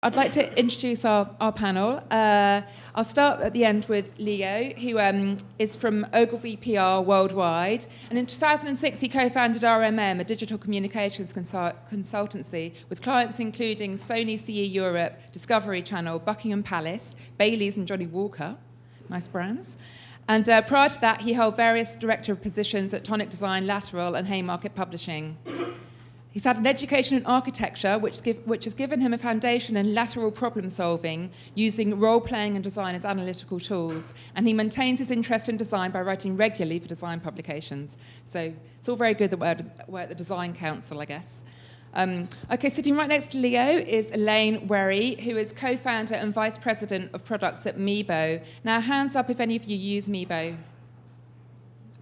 I'd like to introduce our panel. I'll start at the end with Leo, who is from Ogilvy PR Worldwide. And in 2006, he co-founded RMM, a digital communications consultancy, with clients including Sony CE Europe, Discovery Channel, Buckingham Palace, Baileys and Johnny Walker. Nice brands. And prior to that, he held various director positions at Tonic Design, Lateral, and Haymarket Publishing. He's had an education in architecture, which has given him a foundation in lateral problem solving, using role-playing and design as analytical tools. And he maintains his interest in design by writing regularly for design publications. So it's all very good that we're at the Design Council, I guess. Okay, sitting right next to Leo is Elaine Werry, who is co-founder and vice president of products at Meebo. Now, hands up if any of you use Meebo.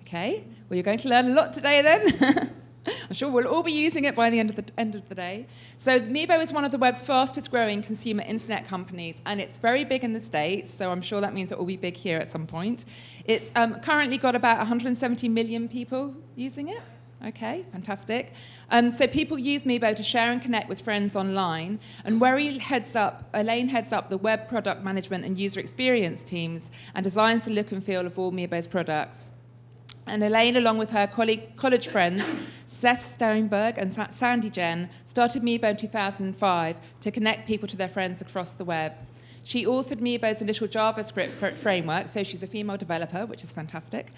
Okay, well, you're going to learn a lot today then. I'm sure we'll all be using it by the end of the day. So Meebo is one of the web's fastest growing consumer internet companies, and it's very big in the States, so I'm sure that means it will be big here at some point. It's currently got about 170 million people using it. Okay, fantastic. So people use Meebo to share and connect with friends online, and Elaine heads up the web product management and user experience teams and designs the look and feel of all Meebo's products. And Elaine, along with her college friends, Seth Sternberg and Sandy Jen, started Meebo in 2005 to connect people to their friends across the web. She authored Meebo's initial JavaScript framework, so she's a female developer, which is fantastic.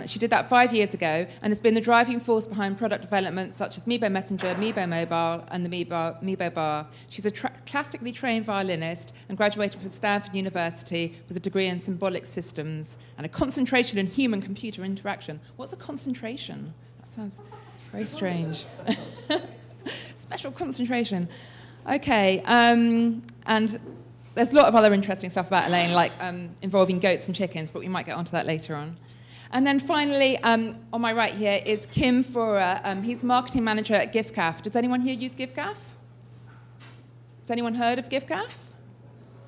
She did that 5 years ago and has been the driving force behind product development such as Meebo Messenger, Meebo Mobile, and the Meebo Bar. She's a classically trained violinist and graduated from Stanford University with a degree in symbolic systems and a concentration in human-computer interaction. What's a concentration? That sounds very strange. Special concentration. Okay, and there's a lot of other interesting stuff about Elaine, like involving goats and chickens, but we might get onto that later on. And then finally, on my right here is Kim Fora. He's marketing manager at GIFCAF. Does anyone here use GIFCAF? Has anyone heard of GIFCAF?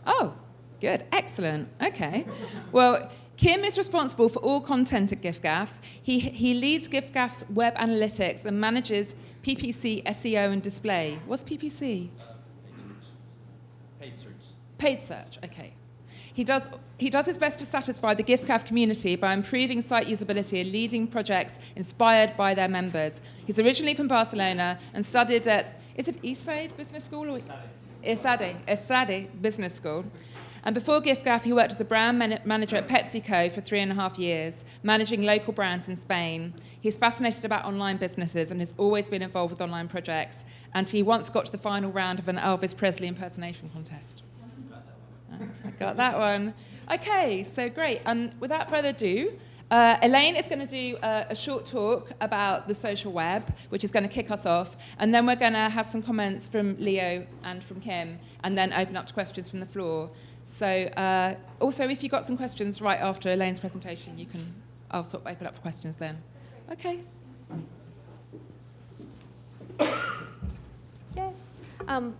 Oh, good, excellent, okay. Well, Kim is responsible for all content at GIFCAF. He leads GIFCAF's web analytics and manages PPC, SEO, and display. What's PPC? Paid search. Paid search, okay. He does his best to satisfy the GIFCAF community by improving site usability and leading projects inspired by their members. He's originally from Barcelona and studied at, is it ESADE Business School? Or ESADE Business School. And before GIFCAF, he worked as a brand manager at PepsiCo for 3.5 years, managing local brands in Spain. He's fascinated about online businesses and has always been involved with online projects. And he once got to the final round of an Elvis Presley impersonation contest. I got that one. Okay, so great. Without further ado, Elaine is going to do a short talk about the social web, which is going to kick us off, and then we're going to have some comments from Leo and from Kim, and then open up to questions from the floor. So also, if you've got some questions right after Elaine's presentation, I'll sort of open up for questions then. Okay. Yay.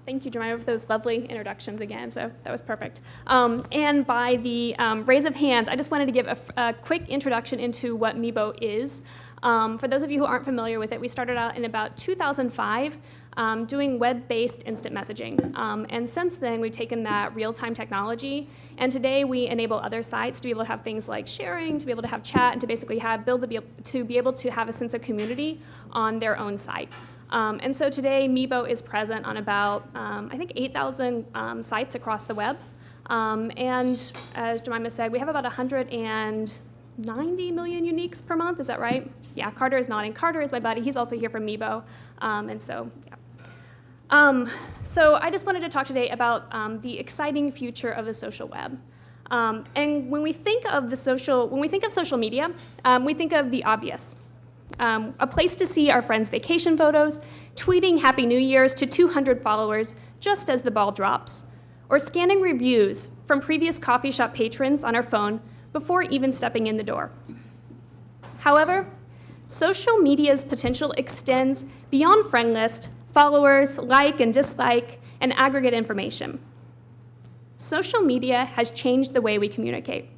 Thank you, Jemima, for those lovely introductions again. So that was perfect. And by the raise of hands, I just wanted to give a quick introduction into what Meebo is. For those of you who aren't familiar with it, we started out in about 2005 doing web-based instant messaging. And since then, we've taken that real-time technology, and today we enable other sites to be able to have things like sharing, to be able to have chat, and to basically to be able to have a sense of community on their own site. And so today, Meebo is present on about, I think, 8,000 sites across the web. And as Jemima said, we have about 190 million uniques per month. Is that right? Yeah, Carter is nodding. Carter is my buddy. He's also here from Meebo. And so, yeah. So I just wanted to talk today about the exciting future of the social web. And when we think of social media, we think of the obvious. A place to see our friends' vacation photos, tweeting Happy New Year's to 200 followers just as the ball drops, or scanning reviews from previous coffee shop patrons on our phone before even stepping in the door. However, social media's potential extends beyond friend list, followers, like and dislike, and aggregate information. Social media has changed the way we communicate.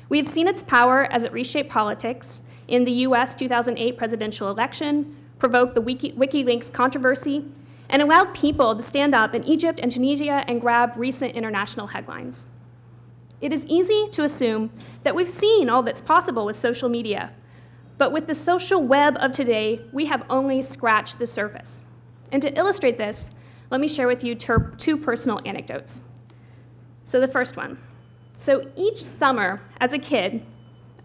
We have seen its power as it reshaped politics in the US 2008 presidential election, provoked the WikiLeaks controversy, and allowed people to stand up in Egypt and Tunisia and grab recent international headlines. It is easy to assume that we've seen all that's possible with social media, but with the social web of today, we have only scratched the surface. And to illustrate this, let me share with you two personal anecdotes. So the first one. So each summer as a kid,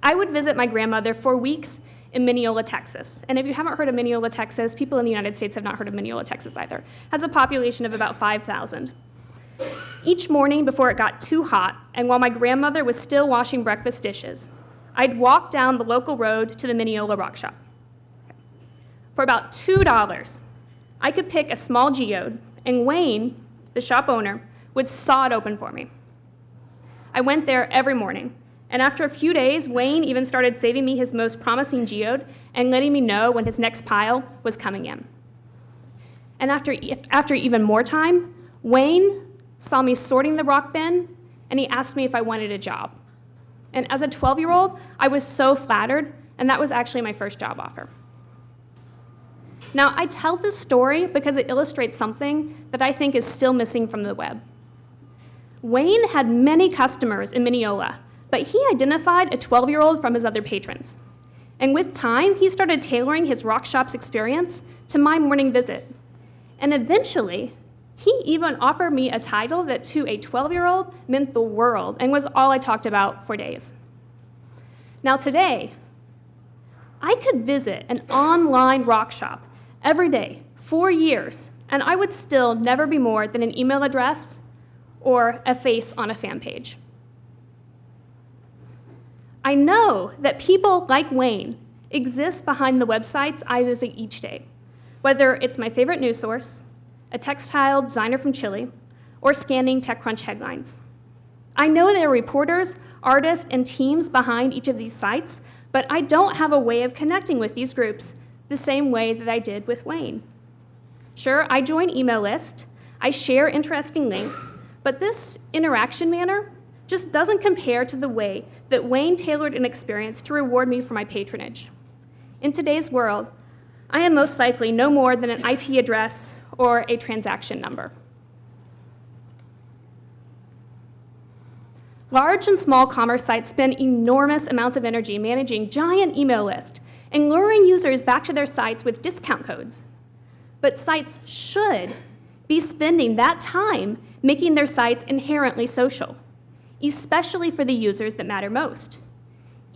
I would visit my grandmother for weeks in Mineola, Texas. And if you haven't heard of Mineola, Texas, people in the United States have not heard of Mineola, Texas either. It has a population of about 5,000. Each morning before it got too hot, and while my grandmother was still washing breakfast dishes, I'd walk down the local road to the Mineola Rock Shop. For about $2, I could pick a small geode, and Wayne, the shop owner, would saw it open for me. I went there every morning, and after a few days, Wayne even started saving me his most promising geode and letting me know when his next pile was coming in. And after even more time, Wayne saw me sorting the rock bin, and he asked me if I wanted a job. And as a 12-year-old, I was so flattered, and that was actually my first job offer. Now, I tell this story because it illustrates something that I think is still missing from the web. Wayne had many customers in Mineola, but he identified a 12-year-old from his other patrons. And with time, he started tailoring his rock shop's experience to my morning visit. And eventually, he even offered me a title that to a 12-year-old meant the world and was all I talked about for days. Now today, I could visit an online rock shop every day for years, and I would still never be more than an email address or a face on a fan page. I know that people like Wayne exist behind the websites I visit each day, whether it's my favorite news source, a textile designer from Chile, or scanning TechCrunch headlines. I know there are reporters, artists, and teams behind each of these sites, but I don't have a way of connecting with these groups the same way that I did with Wayne. Sure, I join email lists, I share interesting links, but this interaction manner just doesn't compare to the way that Wayne tailored an experience to reward me for my patronage. In today's world, I am most likely no more than an IP address or a transaction number. Large and small commerce sites spend enormous amounts of energy managing giant email lists and luring users back to their sites with discount codes. But sites should be spending that time making their sites inherently social, especially for the users that matter most.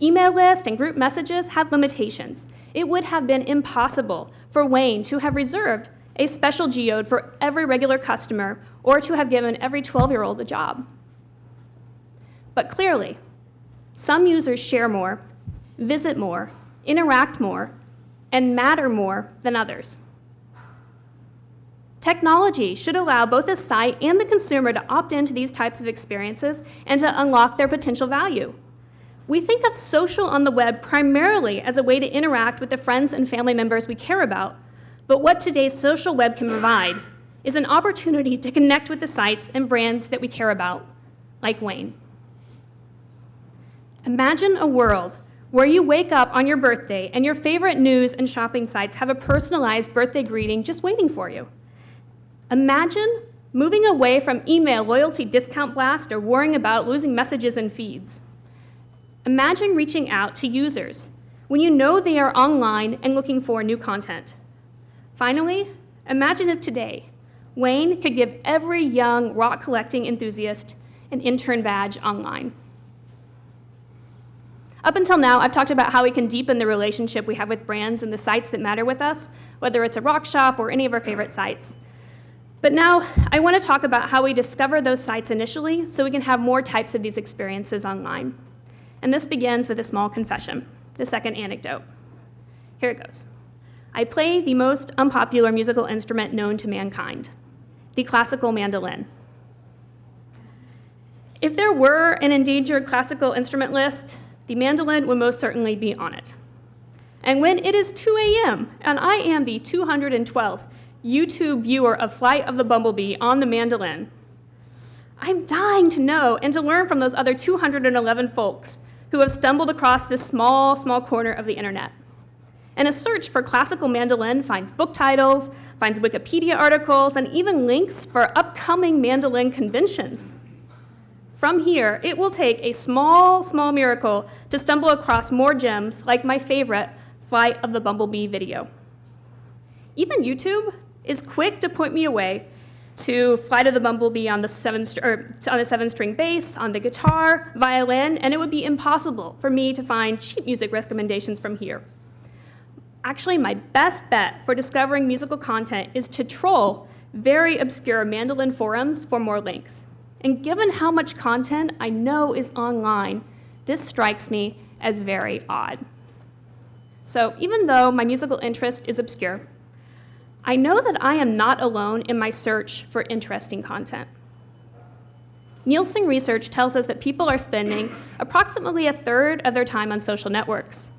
Email lists and group messages have limitations. It would have been impossible for Wayne to have reserved a special geode for every regular customer or to have given every 12-year-old a job. But clearly, some users share more, visit more, interact more, and matter more than others. Technology should allow both the site and the consumer to opt into these types of experiences and to unlock their potential value. We think of social on the web primarily as a way to interact with the friends and family members we care about, but what today's social web can provide is an opportunity to connect with the sites and brands that we care about, like Wayne. Imagine a world where you wake up on your birthday and your favorite news and shopping sites have a personalized birthday greeting just waiting for you. Imagine moving away from email loyalty discount blast or worrying about losing messages and feeds. Imagine reaching out to users when you know they are online and looking for new content. Finally, imagine if today, Wayne could give every young rock collecting enthusiast an intern badge online. Up until now, I've talked about how we can deepen the relationship we have with brands and the sites that matter with us, whether it's a rock shop or any of our favorite sites. But now, I want to talk about how we discover those sites initially so we can have more types of these experiences online. And this begins with a small confession, the second anecdote. Here it goes. I play the most unpopular musical instrument known to mankind, the classical mandolin. If there were an endangered classical instrument list, the mandolin would most certainly be on it. And when it is 2 a.m. and I am the 212th YouTube viewer of Flight of the Bumblebee on the mandolin, I'm dying to know and to learn from those other 211 folks who have stumbled across this small corner of the internet. And a search for classical mandolin finds book titles, finds Wikipedia articles, and even links for upcoming mandolin conventions. From here, it will take a small, small miracle to stumble across more gems like my favorite Flight of the Bumblebee video. Even YouTube is quick to point me away to Flight of the Bumblebee on the seven-string bass, on the guitar, violin, and it would be impossible for me to find sheet music recommendations from here. Actually, my best bet for discovering musical content is to troll very obscure mandolin forums for more links. And given how much content I know is online, this strikes me as very odd. So even though my musical interest is obscure, I know that I am not alone in my search for interesting content. Nielsen research tells us that people are spending approximately a third of their time on social networks,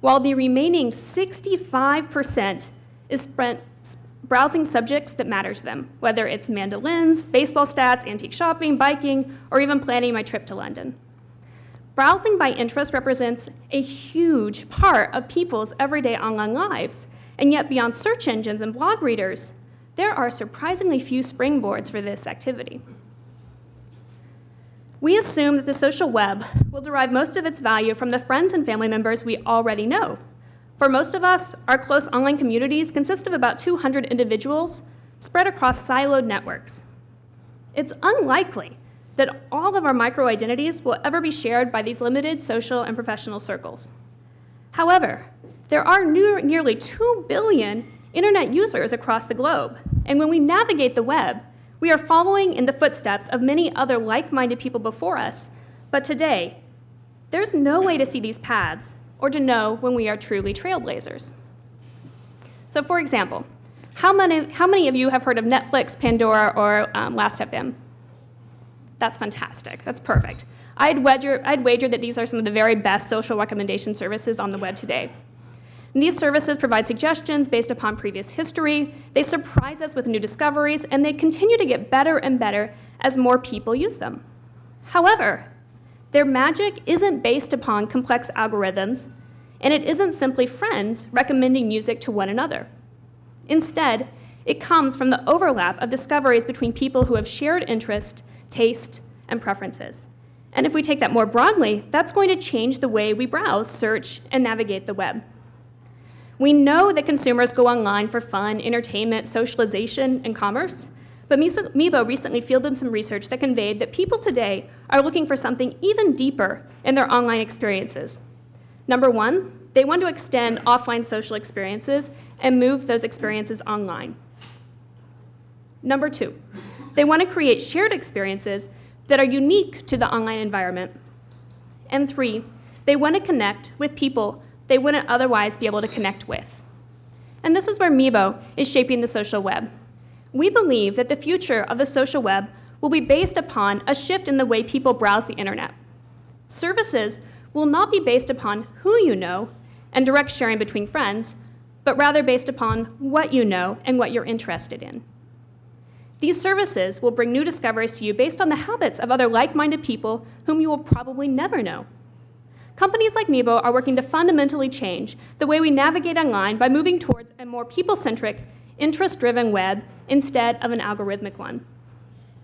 while the remaining 65% is spent browsing subjects that matter to them, whether it's mandolins, baseball stats, antique shopping, biking, or even planning my trip to London. Browsing by interest represents a huge part of people's everyday online lives, and yet beyond search engines and blog readers, there are surprisingly few springboards for this activity. We assume that the social web will derive most of its value from the friends and family members we already know. For most of us, our close online communities consist of about 200 individuals spread across siloed networks. It's unlikely that all of our micro-identities will ever be shared by these limited social and professional circles. However, there are nearly 2 billion internet users across the globe, and when we navigate the web, we are following in the footsteps of many other like-minded people before us, but today, there's no way to see these paths or to know when we are truly trailblazers. So for example, how many of you have heard of Netflix, Pandora, or Last.fm? That's fantastic. That's perfect. I'd wager that these are some of the very best social recommendation services on the web today. And these services provide suggestions based upon previous history, they surprise us with new discoveries, and they continue to get better and better as more people use them. However, their magic isn't based upon complex algorithms, and it isn't simply friends recommending music to one another. Instead, it comes from the overlap of discoveries between people who have shared interest, taste, and preferences. And if we take that more broadly, that's going to change the way we browse, search, and navigate the web. We know that consumers go online for fun, entertainment, socialization, and commerce, but Meebo recently fielded some research that conveyed that people today are looking for something even deeper in their online experiences. Number one, they want to extend offline social experiences and move those experiences online. Number two, they want to create shared experiences that are unique to the online environment. And three, they want to connect with people they wouldn't otherwise be able to connect with. And this is where Meebo is shaping the social web. We believe that the future of the social web will be based upon a shift in the way people browse the internet. Services will not be based upon who you know and direct sharing between friends, but rather based upon what you know and what you're interested in. These services will bring new discoveries to you based on the habits of other like-minded people whom you will probably never know. Companies like Meebo are working to fundamentally change the way we navigate online by moving towards a more people-centric, interest-driven web instead of an algorithmic one.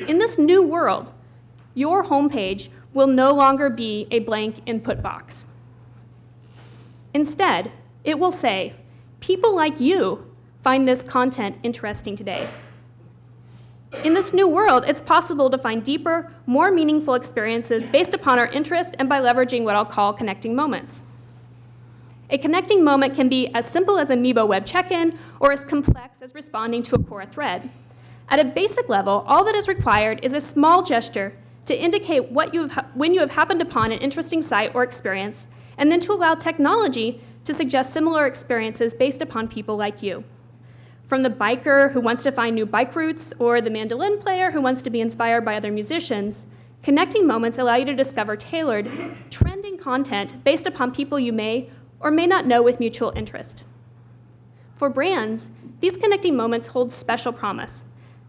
In this new world, your homepage will no longer be a blank input box. Instead, it will say, people like you find this content interesting today. In this new world, it's possible to find deeper, more meaningful experiences based upon our interest and by leveraging what I'll call connecting moments. A connecting moment can be as simple as a Meebo web check-in or as complex as responding to a Quora thread. At a basic level, all that is required is a small gesture to indicate when you have happened upon an interesting site or experience, and then to allow technology to suggest similar experiences based upon people like you. From the biker who wants to find new bike routes or the mandolin player who wants to be inspired by other musicians, connecting moments allow you to discover tailored, trending content based upon people you may or may not know with mutual interest. For brands, these connecting moments hold special promise.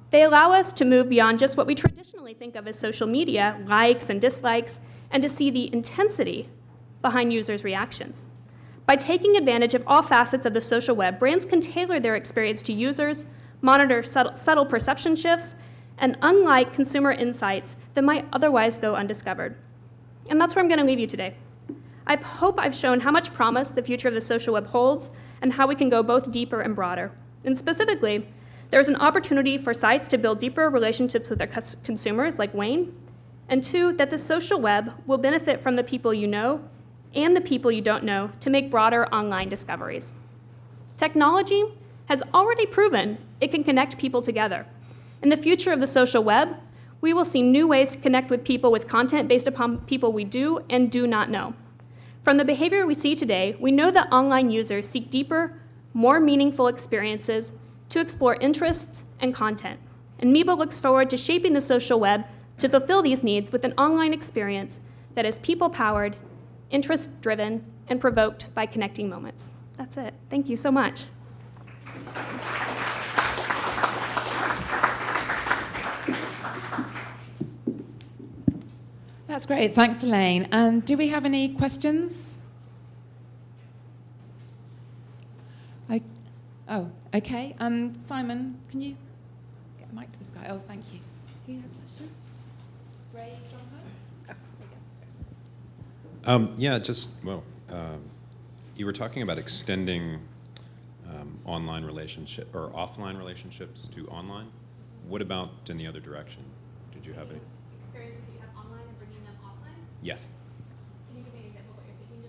They allow us to move beyond just what we traditionally think of as social media, likes and dislikes, and to see the intensity behind users' reactions. By taking advantage of all facets of the social web, brands can tailor their experience to users, monitor subtle perception shifts, and unlike consumer insights that might otherwise go undiscovered. And that's where I'm going to leave you today. I hope I've shown how much promise the future of the social web holds and how we can go both deeper and broader. And specifically, there's an opportunity for sites to build deeper relationships with their consumers, like Wayne, and two, that the social web will benefit from the people you know and the people you don't know to make broader online discoveries. Technology has already proven it can connect people together. In the future of the social web, we will see new ways to connect with people with content based upon people we do and do not know. From the behavior we see today, we know that online users seek deeper, more meaningful experiences to explore interests and content. And Meebo looks forward to shaping the social web to fulfill these needs with an online experience that is people-powered, interest-driven, and provoked by connecting moments. That's it. Thank you so much. That's great. Thanks, Elaine. And do we have any questions? Oh, okay. Simon, can you get the mic to this guy? Oh, thank you. Who has a question? Ray, John? You were talking about extending online relationship or offline relationships to online. What about in the other direction? Did you have any? Experiences that you have online and bringing them offline? Yes. Can you give me an example of what you're thinking,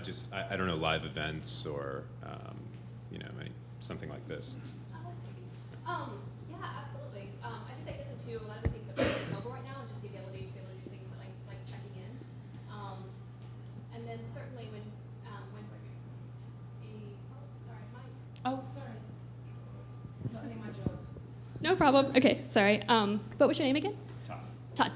just so I I don't know, live events or something like this. Oh, I see. Yeah, absolutely. I think that gets into a lot of the things that we're doing mobile right now, and just the ability to be able to do things like checking in. And then certainly when Oh, sorry. Not doing my job. no problem. Okay, sorry. What was your name again? Todd.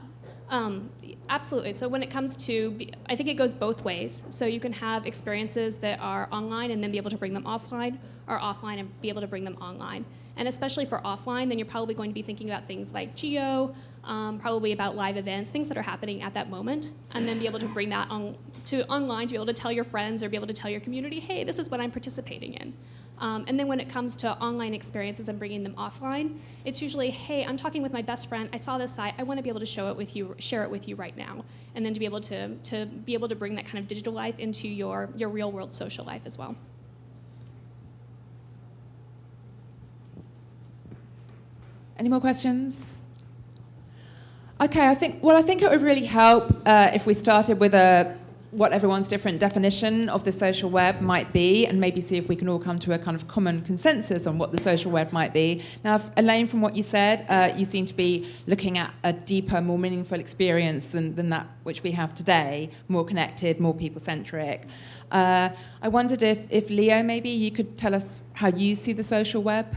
Absolutely. So when it comes to, I think it goes both ways. So you can have experiences that are online and then be able to bring them offline, or offline and be able to bring them online. And especially for offline, then you're probably going to be thinking about things like geo, probably about live events, things that are happening at that moment, and then be able to bring that on to online to be able to tell your friends or be able to tell your community, hey, this is what I'm participating in. And then when it comes to online experiences and bringing them offline, it's usually, hey, I'm talking with my best friend. I saw this site. I want to be able to share it with you right now, and then to be able to bring that kind of digital life into your real world social life as well. Any more questions? Okay, I think it would really help if we started with what everyone's different definition of the social web might be, and maybe see if we can all come to a kind of common consensus on what the social web might be. Now, Elaine, from what you said, you seem to be looking at a deeper, more meaningful experience than that which we have today, more connected, more people-centric. I wondered if Leo, maybe you could tell us how you see the social web?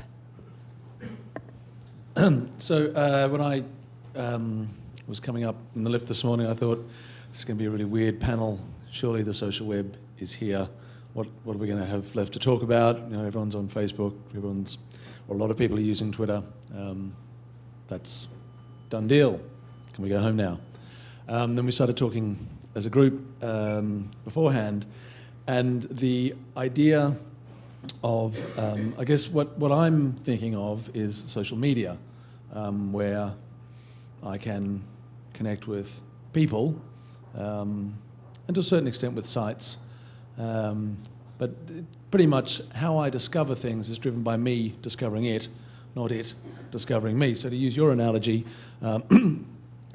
So when I was coming up in the lift this morning, I thought, this is going to be a really weird panel. Surely the social web is here. What are we going to have left to talk about? Everyone's on Facebook. A lot of people are using Twitter. That's done deal. Can we go home now? Then we started talking as a group beforehand, and the idea of, I guess what I'm thinking of is social media, where I can connect with people, and to a certain extent with sites. But pretty much how I discover things is driven by me discovering it, not it discovering me. So to use your analogy, I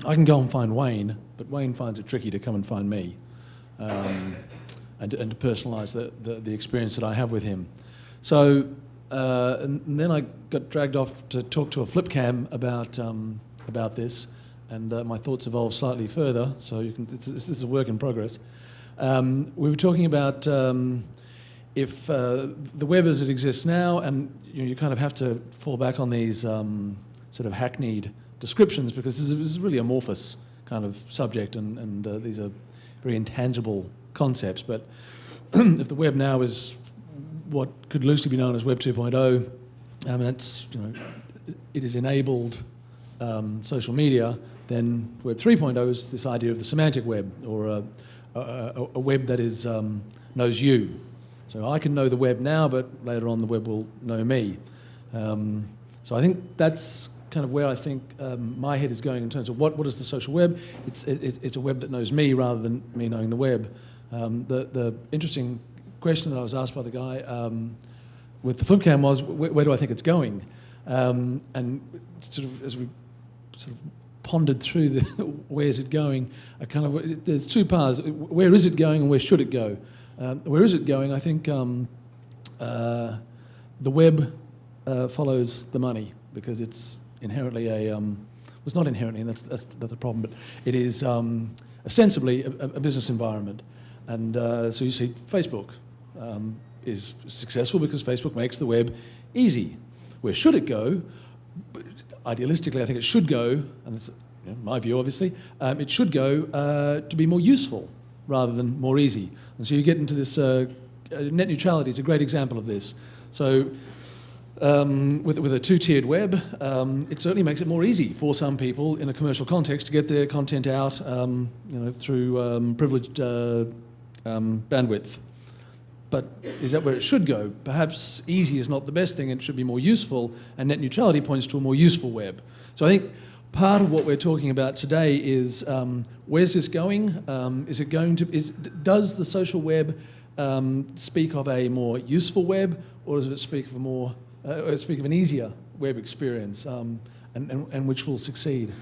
can go and find Wayne, but Wayne finds it tricky to come and find me, and to personalise the experience that I have with him. So and then I got dragged off to talk to a flip cam about this, and my thoughts evolved slightly further. So this is a work in progress. We were talking about if the web as it exists now, and you kind of have to fall back on these sort of hackneyed descriptions, because this is really amorphous kind of subject, and these are very intangible concepts. But if the web now is what could loosely be known as Web 2.0, that's, it has enabled social media, then Web 3.0 is this idea of the semantic web, or a web that is knows you. So I can know the web now, but later on the web will know me. So I think that's kind of where I think my head is going in terms of what is the social web. It's a web that knows me rather than me knowing the web. The interesting question that I was asked by the guy with the flip cam was, where do I think it's going? And sort of as we sort of pondered through the where's it going, there's two paths. Where is it going and where should it go? Where is it going? I think the web follows the money because it's inherently it's not inherently, and that's a problem, but it is ostensibly a business environment. And so you see Facebook is successful because Facebook makes the web easy. Where should it go? Idealistically, I think it should go, and it's my view obviously, it should go to be more useful rather than more easy. And so you get into this, net neutrality is a great example of this. So with a two-tiered web, it certainly makes it more easy for some people in a commercial context to get their content out through privileged bandwidth. But is that where it should go? Perhaps easy is not the best thing, and it should be more useful, and net neutrality points to a more useful web. So I think part of what we're talking about today is where's this going? Does the social web speak of a more useful web, or does it speak of an easier web experience, and which will succeed?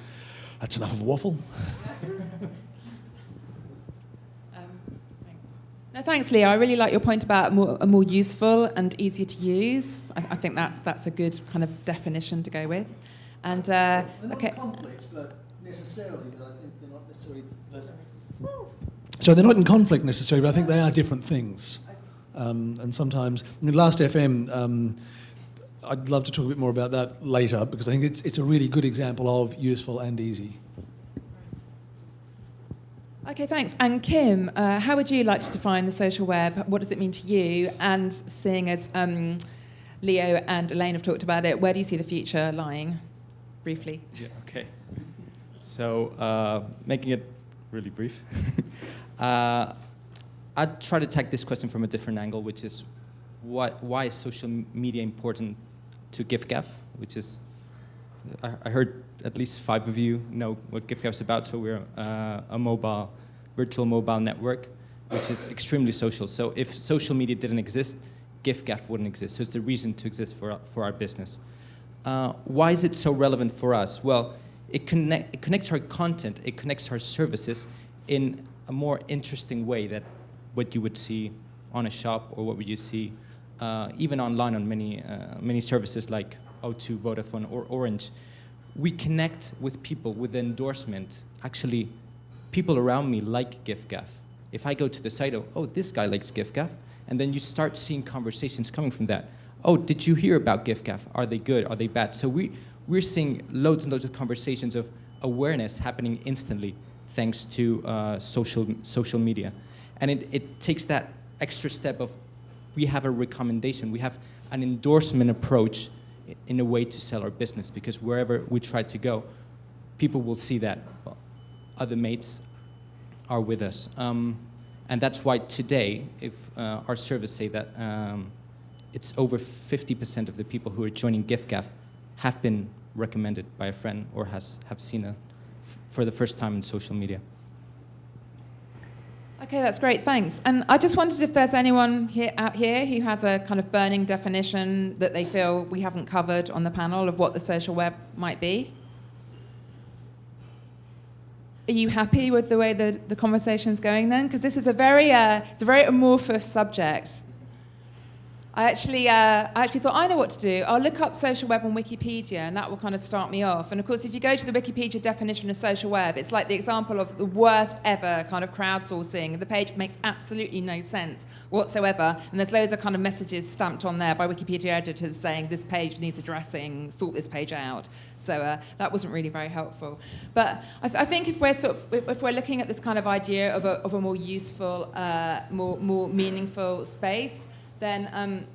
That's enough of a waffle. No, thanks, Leo. I really like your point about a more useful and easier to use. I think that's a good kind of definition to go with. And They're not okay. conflicts, but necessarily, but I think they're not necessarily. So they're not in conflict necessarily, but I think they are different things. And sometimes, Last FM, I'd love to talk a bit more about that later because I think it's a really good example of useful and easy. Okay, thanks. And Kim, how would you like to define the social web? What does it mean to you? And seeing as Leo and Elaine have talked about it, where do you see the future lying? Briefly. Yeah, okay. So, making it really brief, I'd try to take this question from a different angle, which is why is social media important to GiveGav, which is, I heard at least 5 of you know what GiveGav is about, so we're a virtual mobile network, which is extremely social. So if social media didn't exist, GiveGav wouldn't exist. So it's the reason to exist for our business. Why is it so relevant for us? Well, it connects our content, it connects our services in a more interesting way than what you would see on a shop or what would you see even online on many services like O2, Vodafone, or Orange. We connect with people with endorsement. Actually, people around me like GiveGav. If I go to the site, oh, this guy likes GiveGav, and then you start seeing conversations coming from that. Oh, did you hear about GiveGav? Are they good? Are they bad? So we're seeing loads and loads of conversations of awareness happening instantly thanks to social media. And it takes that extra step of we have a recommendation, we have an endorsement approach in a way to sell our business, because wherever we try to go, people will see that other mates are with us. And that's why today, if our surveys say that it's over 50% of the people who are joining GiveGav have been recommended by a friend or have seen it for the first time in social media. Okay, that's great, thanks. And I just wondered if there's anyone out here who has a kind of burning definition that they feel we haven't covered on the panel of what the social web might be? Are you happy with the way the conversation's going then? Because this is it's a very amorphous subject. I actually thought, I know what to do. I'll look up social web on Wikipedia, and that will kind of start me off. And of course, if you go to the Wikipedia definition of social web, it's like the example of the worst ever kind of crowdsourcing. The page makes absolutely no sense whatsoever. And there's loads of kind of messages stamped on there by Wikipedia editors saying this page needs addressing, sort this page out. So that wasn't really very helpful. But I think if we're looking at this kind of idea of a more useful, more meaningful space, then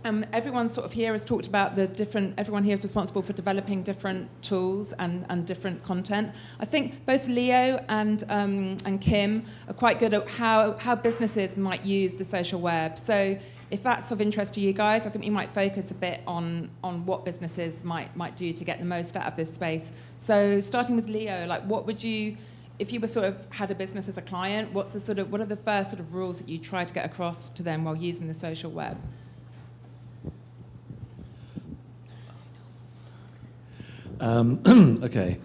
Everyone sort of here has talked about everyone here is responsible for developing different tools and different content. I think both Leo and Kim are quite good at how businesses might use the social web. So if that's of interest to you guys, I think we might focus a bit on what businesses might do to get the most out of this space. So starting with Leo, like what would you, if you were sort of had a business as a client, what are the first sort of rules that you try to get across to them while using the social web? Okay.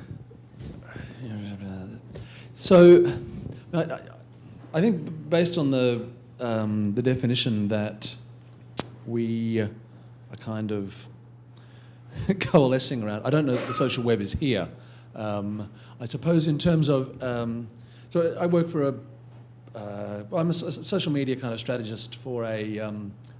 So, I think based on the definition that we are kind of coalescing around, I don't know if the social web is here. I suppose in terms of, so I work for I'm a social media kind of strategist for a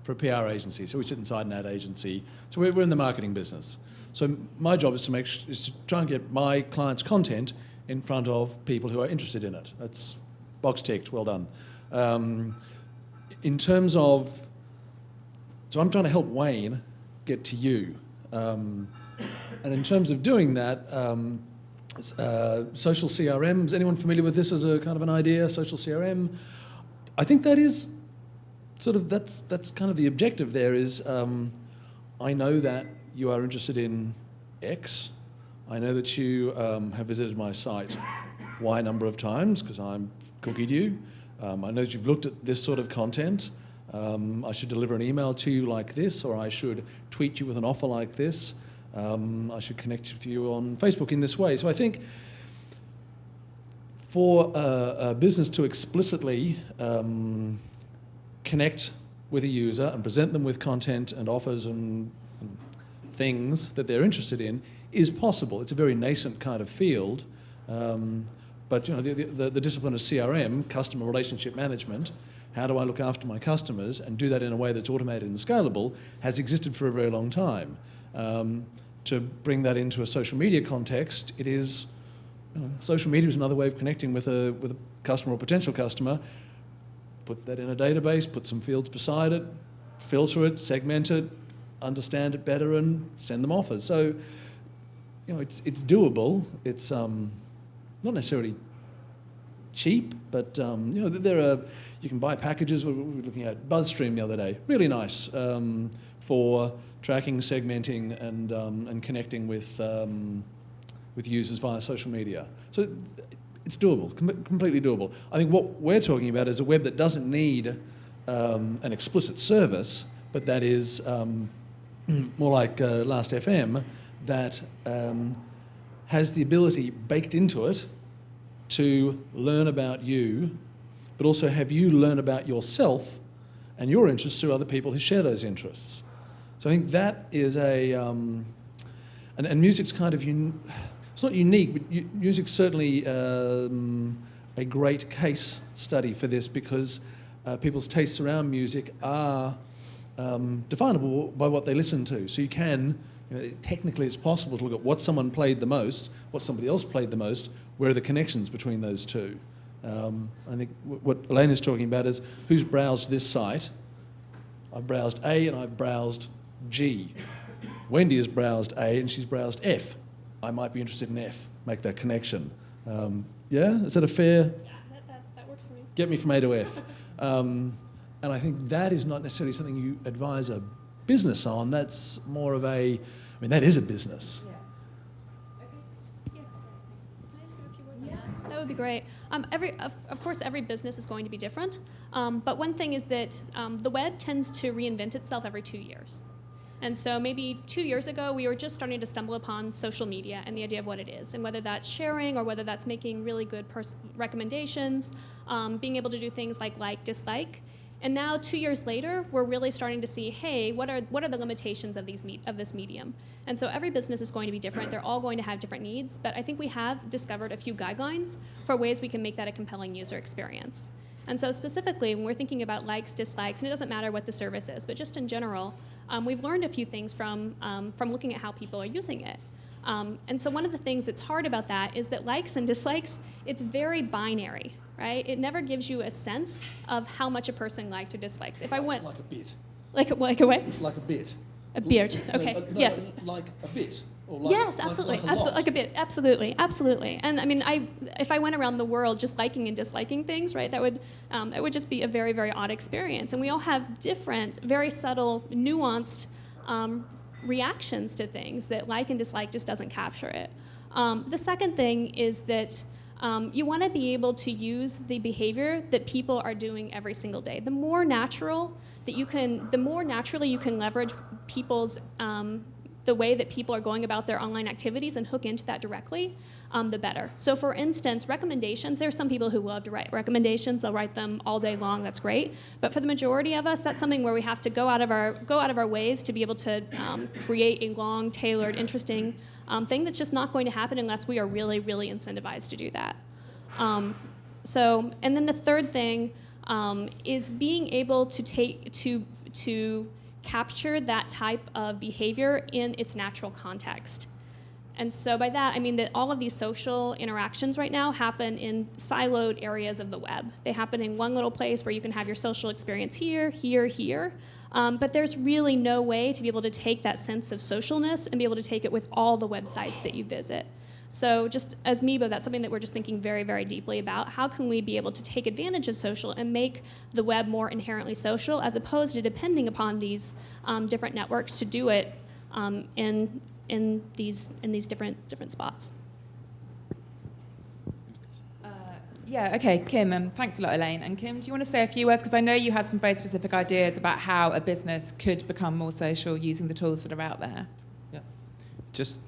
PR agency. So we sit inside an ad agency. So we're in the marketing business. So my job is to try and get my clients' content in front of people who are interested in it. That's box ticked, well done. In terms of, so I'm trying to help Wayne get to you. And in terms of doing that, social CRM, is anyone familiar with this as a kind of an idea, social CRM? I think that is sort of, that's kind of the objective there is, I know that you are interested in X. I know that you have visited my site Y number of times because I'm cookied you. I know that you've looked at this sort of content. I should deliver an email to you like this, or I should tweet you with an offer like this. I should connect with you on Facebook in this way. So I think for a business to explicitly connect with a user and present them with content and offers and things that they're interested in is possible. It's a very nascent kind of field, but you know the discipline of CRM, customer relationship management, how do I look after my customers and do that in a way that's automated and scalable, has existed for a very long time. To bring that into a social media context, it is, social media is another way of connecting with a customer or potential customer. Put that in a database, put some fields beside it, filter it, segment it, understand it better, and send them offers. So, it's doable. It's not necessarily cheap, but there are, you can buy packages. We were looking at BuzzStream the other day. Really nice for tracking, segmenting, and connecting with users via social media. So it's doable, completely doable. I think what we're talking about is a web that doesn't need an explicit service, but that is more like Last.fm, that has the ability baked into it to learn about you, but also have you learn about yourself and your interests through other people who share those interests. So I think that is and music's kind of, it's not unique, but music's certainly a great case study for this because people's tastes around music are definable by what they listen to. So you can, technically it's possible to look at what someone played the most, what somebody else played the most, where are the connections between those two. I think what Elaine is talking about is who's browsed this site. I've browsed A and I've browsed G. Wendy has browsed A and she's browsed F. I might be interested in F, make that connection. Yeah, is that a fair? Yeah, that works for me. Get me from A to F. And I think that is not necessarily something you advise a business on. That's more of that is a business. Yeah. Okay. Yeah, can I just give a few words on that? That would be great. Of course, every business is going to be different. But one thing is that the web tends to reinvent itself every 2 years. And so maybe 2 years ago, we were just starting to stumble upon social media and the idea of what it is, and whether that's sharing or whether that's making really good recommendations, being able to do things like, dislike. And now 2 years later, we're really starting to see, hey, what are the limitations of this medium? And so every business is going to be different. They're all going to have different needs. But I think we have discovered a few guidelines for ways we can make that a compelling user experience. And so specifically, when we're thinking about likes, dislikes, and it doesn't matter what the service is, but just in general, we've learned a few things from looking at how people are using it. And so one of the things that's hard about that is that likes and dislikes, it's very binary, right? It never gives you a sense of how much a person likes or dislikes. If I went like a bit. Like a what? Like a bit. A beard. Okay. No, Yes. like a bit. Or like, Yes, absolutely. Like a lot. Like a bit. Absolutely. Absolutely. And I mean, if I went around the world just liking and disliking things, right, it would just be a very, very odd experience. And we all have different, very subtle, nuanced reactions to things that like and dislike just doesn't capture it. The second thing is that you want to be able to use the behavior that people are doing every single day. The more naturally you can leverage people's the way that people are going about their online activities and hook into that directly, the better. So for instance, recommendations, there are some people who love to write recommendations. They'll write them all day long. That's great. But for the majority of us, that's something where we have to go out of our ways to be able to create a long, tailored, interesting thing that's just not going to happen unless we are really, really incentivized to do that. And then the third thing is being able to capture that type of behavior in its natural context. And so by that, I mean that all of these social interactions right now happen in siloed areas of the web. They happen in one little place where you can have your social experience here, here, here. But there's really no way to be able to take that sense of socialness and be able to take it with all the websites that you visit. So just as Meebo, that's something that we're just thinking very, very deeply about. How can we be able to take advantage of social and make the web more inherently social, as opposed to depending upon these different networks to do it in these different spots? Yeah, okay, Kim, thanks a lot, Elaine. And Kim, do you want to say a few words? Because I know you had some very specific ideas about how a business could become more social using the tools that are out there. Yeah, just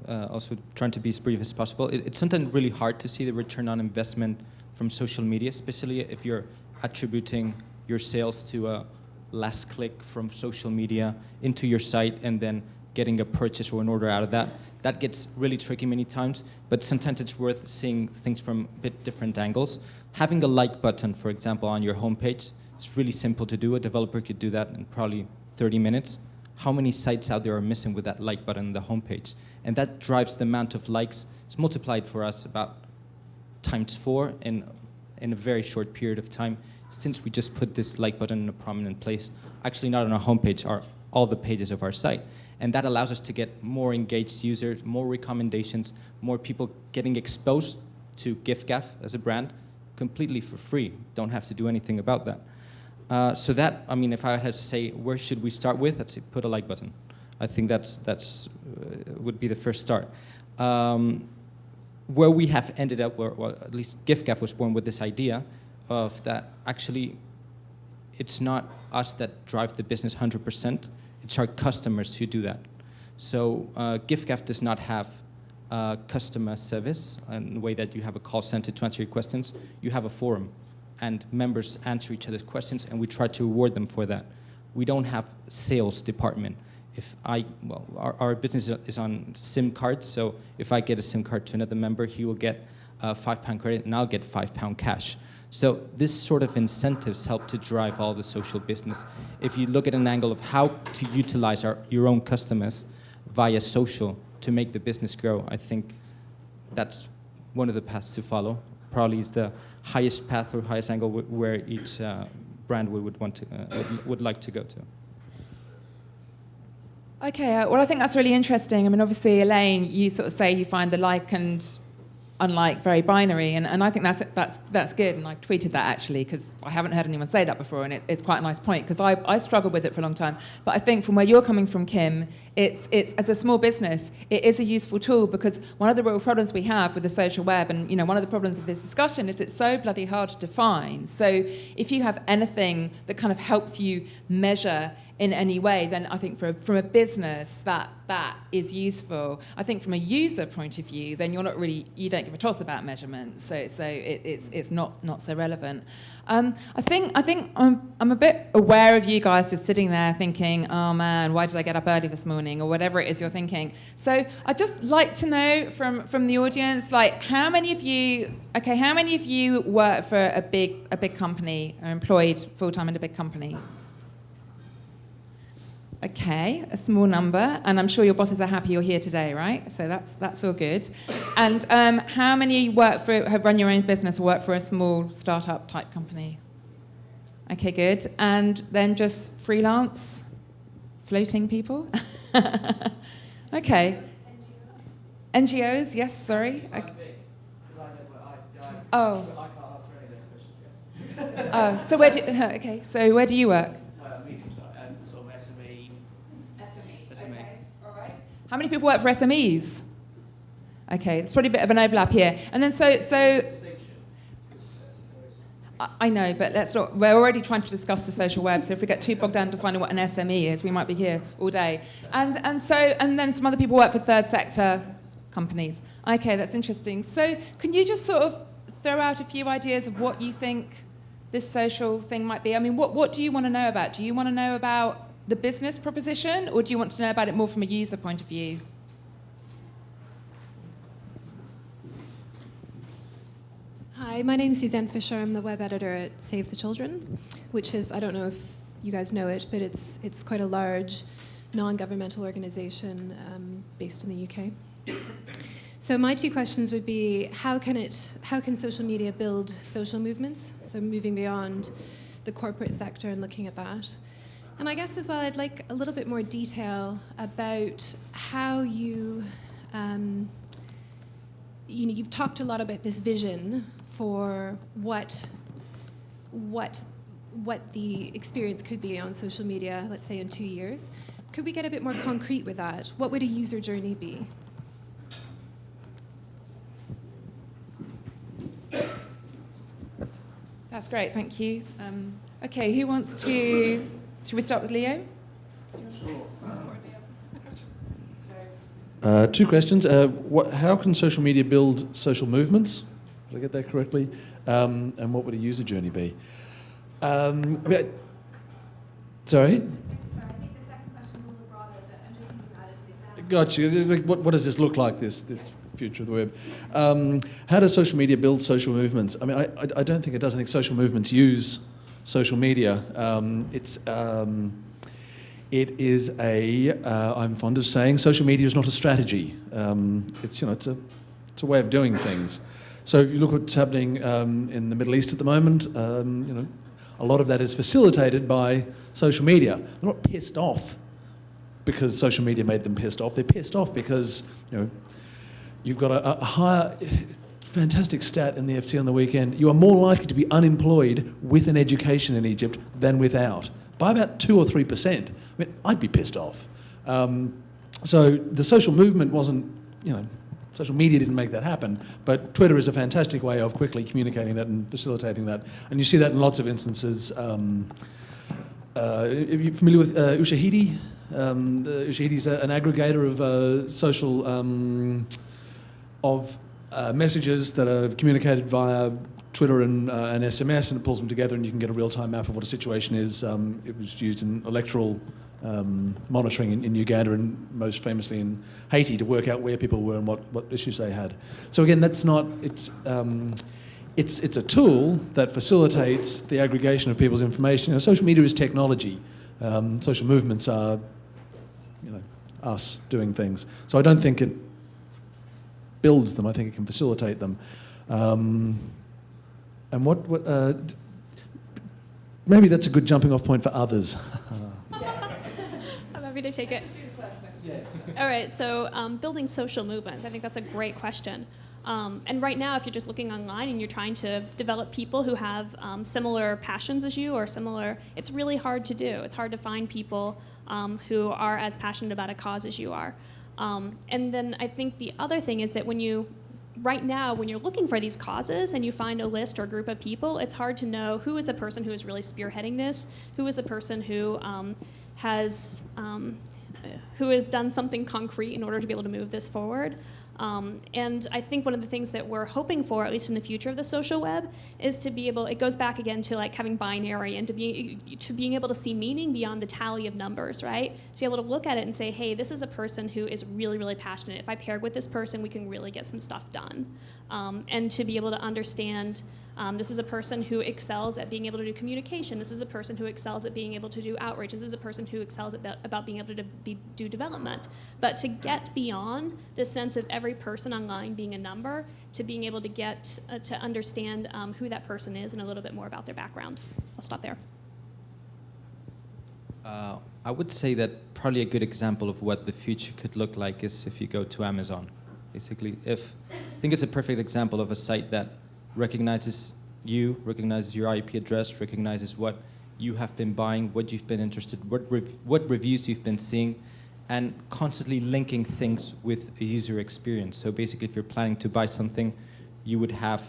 also trying to be as brief as possible. It's sometimes really hard to see the return on investment from social media, especially if you're attributing your sales to a last click from social media into your site and then getting a purchase or an order out of that. That gets really tricky many times, but sometimes it's worth seeing things from a bit different angles. Having a like button, for example, on your homepage, it's really simple to do. A developer could do that in probably 30 minutes. How many sites out there are missing with that like button on the homepage? And that drives the amount of likes. It's multiplied for us about ×4 in a very short period of time since we just put this like button in a prominent place. Actually, not on our homepage, are all the pages of our site. And that allows us to get more engaged users, more recommendations, more people getting exposed to giffgaff as a brand completely for free. Don't have to do anything about that. So that, I mean, if I had to say, where should we start with? I'd say put a like button. I think that's would be the first start. Where we have ended up, well, at least giffgaff was born with this idea of that actually it's not us that drive the business 100%. It's our customers who do that. So giffgaff does not have customer service in the way that you have a call center to answer your questions. You have a forum, and members answer each other's questions, and we try to reward them for that. We don't have sales department. Our business is on SIM cards, so if I get a SIM card to another member, he will get £5 credit, and I'll get £5 cash. So this sort of incentives help to drive all the social business. If you look at an angle of how to utilize your own customers via social to make the business grow, I think that's one of the paths to follow. Probably is the highest path or highest angle where each brand would like to go to. Okay, well, I think that's really interesting. I mean, obviously, Elaine, you sort of say you find the like and unlike very binary, and I think that's good, and I tweeted that actually because I haven't heard anyone say that before, and it's quite a nice point because I struggled with it for a long time. But I think from where you're coming from, Kim, it's as a small business, it is a useful tool because one of the real problems we have with the social web, and one of the problems of this discussion is it's so bloody hard to define. So if you have anything that kind of helps you measure in any way, then I think from a business that is useful. I think from a user point of view, then you don't give a toss about measurement, so it's not so relevant. I think I'm a bit aware of you guys just sitting there thinking, oh man, why did I get up early this morning, or whatever it is you're thinking. So I'd just like to know from the audience, like how many of you work for a big company, are employed full-time in a big company? Okay, a small number, and I'm sure your bosses are happy you're here today, right? So that's all good. And how many have run your own business or work for a small startup type company? Okay, good. And then just freelance, floating people? Okay. NGOs, yes, sorry. Okay. Oh. Oh, so where do okay? So where do you work? Medium size and sort of SME. SME. Okay. All right. How many people work for SMEs? Okay, it's probably a bit of an overlap here. And then so I know, but let's not. We're already trying to discuss the social web. So if we get too bogged down defining what an SME is, we might be here all day. And then some other people work for third sector companies. Okay, that's interesting. So can you just sort of throw out a few ideas of what you think this social thing might be? I mean, what do you want to know about? Do you want to know about the business proposition, or do you want to know about it more from a user point of view? Hi, my name is Suzanne Fisher. I'm the web editor at Save the Children, which is, I don't know if you guys know it, but it's quite a large non-governmental organization based in the UK. So my two questions would be, how can social media build social movements? So moving beyond the corporate sector and looking at that. And I guess as well, I'd like a little bit more detail about how you've talked a lot about this vision for what the experience could be on social media, let's say in 2 years. Could we get a bit more concrete with that? What would a user journey be? That's great, thank you. Okay, who wants to... Should we start with Leo? Two questions. How can social media build social movements? Did I get that correctly? And what would a user journey be? Sorry? Sorry, I think the second question is a little broader, but I'm just using that as an example. Got you. Like, what does this look like, this future of the web? How does social media build social movements? I mean, I don't think it does. I think social movements use social media. It is I'm fond of saying, social media is not a strategy. It's a way of doing things. So if you look at what's happening in the Middle East at the moment, a lot of that is facilitated by social media. They're not pissed off because social media made them pissed off. They're pissed off because you've got a higher, fantastic stat in the FT on the weekend. You are more likely to be unemployed with an education in Egypt than without, by about 2 or 3%. I mean, I'd be pissed off. So the social movement wasn't, social media didn't make that happen, but Twitter is a fantastic way of quickly communicating that and facilitating that. And you see that in lots of instances. Are you familiar with Ushahidi? Ushahidi's an aggregator of social messages that are communicated via Twitter and SMS, and it pulls them together, and you can get a real-time map of what a situation is. It was used in electoral monitoring in Uganda and most famously in Haiti to work out where people were and what issues they had. So again, that's not, it's a tool that facilitates the aggregation of people's information. Social media is technology. Social movements are, us doing things. So I don't think it builds them. I think it can facilitate them. And maybe that's a good jumping off point for others. I'm happy to take it. All right, so building social movements, I think that's a great question. And right now, if you're just looking online and you're trying to develop people who have similar passions as you or similar, it's really hard to do. It's hard to find people who are as passionate about a cause as you are. And then I think the other thing is that right now, when you're looking for these causes and you find a list or a group of people, it's hard to know who is the person who is really spearheading this, who is the person who has done something concrete in order to be able to move this forward. And I think one of the things that we're hoping for, at least in the future of the social web, is to be able, it goes back again to like having binary and to being able to see meaning beyond the tally of numbers, right? To be able to look at it and say, hey, this is a person who is really, really passionate. If I pair with this person, we can really get some stuff done. And to be able to understand, this is a person who excels at being able to do communication. This is a person who excels at being able to do outreach. This is a person who excels about being able to do development. But to get beyond the sense of every person online being a number, to being able to get to understand who that person is and a little bit more about their background. I'll stop there. I would say that probably a good example of what the future could look like is if you go to Amazon. Basically, I think it's a perfect example of a site that recognizes you, recognizes your IP address, recognizes what you have been buying, what you've been interested, what reviews you've been seeing, and constantly linking things with a user experience. So basically, if you're planning to buy something, you would have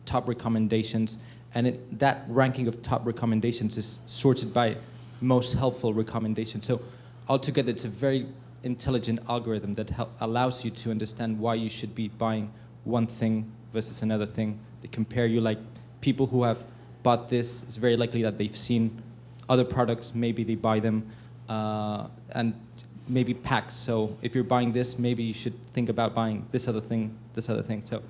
top recommendations, and that ranking of top recommendations is sorted by most helpful recommendations. So altogether, it's a very intelligent algorithm that allows you to understand why you should be buying one thing versus another thing. They compare you, like people who have bought this, it's very likely that they've seen other products, maybe they buy them, and maybe packs. So if you're buying this, maybe you should think about buying this other thing, this other thing. So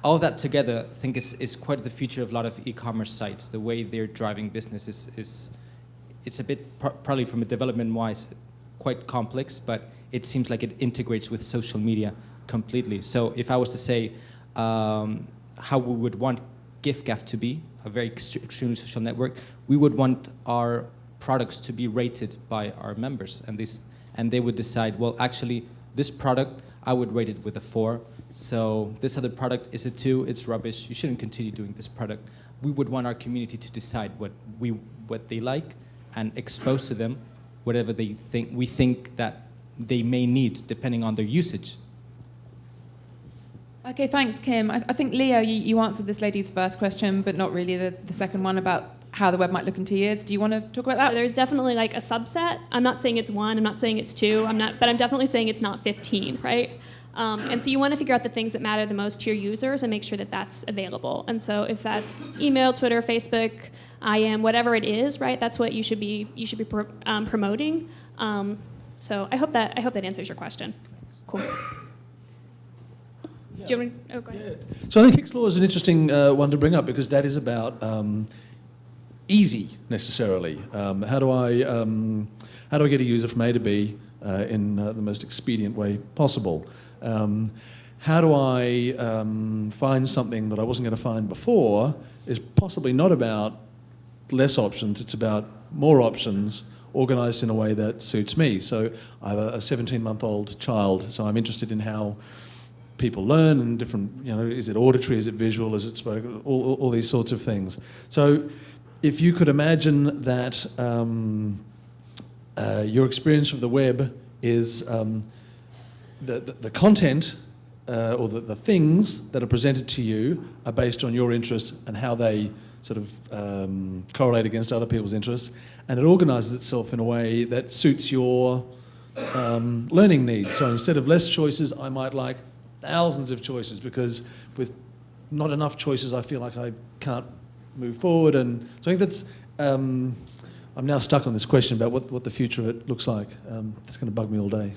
all of that together, I think, is quite the future of a lot of e-commerce sites. The way they're driving business is it's a bit, probably from a development-wise, quite complex, but it seems like it integrates with social media completely. So if I was to say how we would want giffgaff to be, a very extremely social network, we would want our products to be rated by our members, and they would decide, well, actually, this product, I would rate it with a 4. So this other product is a 2, it's rubbish, you shouldn't continue doing this product. We would want our community to decide what they like and expose to them whatever we think that they may need, depending on their usage. Okay, thanks, Kim. I think, Leo, you answered this lady's first question, but not really the second one about how the web might look in 2 years. Do you want to talk about that? There's definitely like a subset. I'm not saying it's 1, I'm not saying it's 2, but I'm definitely saying it's not 15, right? And so you want to figure out the things that matter the most to your users and make sure that that's available. And so if that's email, Twitter, Facebook, IM, whatever it is, right? That's what you should be promoting. So I hope that answers your question. Cool. Yeah. Do you want me? Oh, go ahead. Yeah. So I think Xlaw is an interesting one to bring up because that is about easy necessarily. How do I get a user from A to B in the most expedient way possible? How do I find something that I wasn't going to find before is possibly not about less options, it's about more options organized in a way that suits me. So I have a 17-month-old child, so I'm interested in how people learn and different, is it auditory, is it visual, is it spoken, all these sorts of things. So if you could imagine that your experience of the web is the content or the things that are presented to you are based on your interest and how they sort of correlate against other people's interests, and it organizes itself in a way that suits your learning needs. So instead of less choices, I might like thousands of choices, because with not enough choices, I feel like I can't move forward. And so I think that's, I'm now stuck on this question about what the future of it looks like. It's going to bug me all day.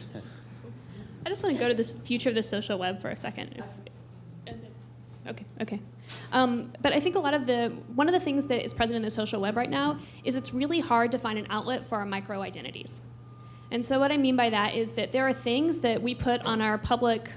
I just want to go to this future of the social web for a second. Okay. But I think one of the things that is present in the social web right now is it's really hard to find an outlet for our micro identities. And so what I mean by that is that there are things that we put on our public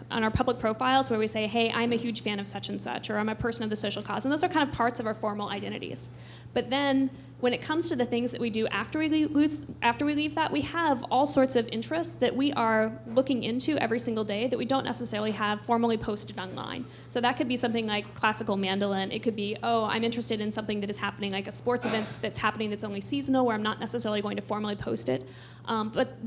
profiles where we say, hey, I'm a huge fan of such and such, or I'm a person of the social cause. And those are kind of parts of our formal identities. But then when it comes to the things that we do after we leave that, we have all sorts of interests that we are looking into every single day that we don't necessarily have formally posted online. So that could be something like classical mandolin. It could be, oh, I'm interested in something that is happening, like a sports event that's happening that's only seasonal, where I'm not necessarily going to formally post it. But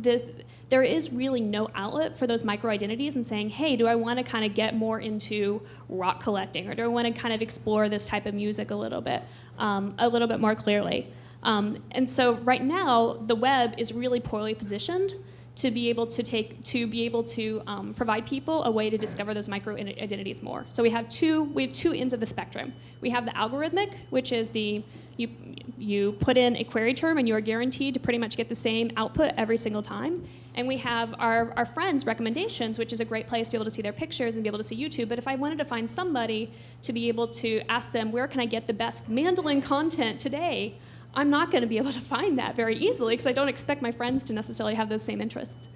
there is really no outlet for those micro-identities and saying, hey, do I want to kind of get more into rock collecting, or do I want to kind of explore this type of music a little bit more clearly? And so right now, the web is really poorly positioned to be able to provide people a way to discover those micro-identities more. So we have two ends of the spectrum. We have the algorithmic, which is you put in a query term and you are guaranteed to pretty much get the same output every single time. And we have our friends' recommendations, which is a great place to be able to see their pictures and be able to see YouTube. But if I wanted to find somebody to be able to ask them, where can I get the best mandolin content today, I'm not going to be able to find that very easily, because I don't expect my friends to necessarily have those same interests.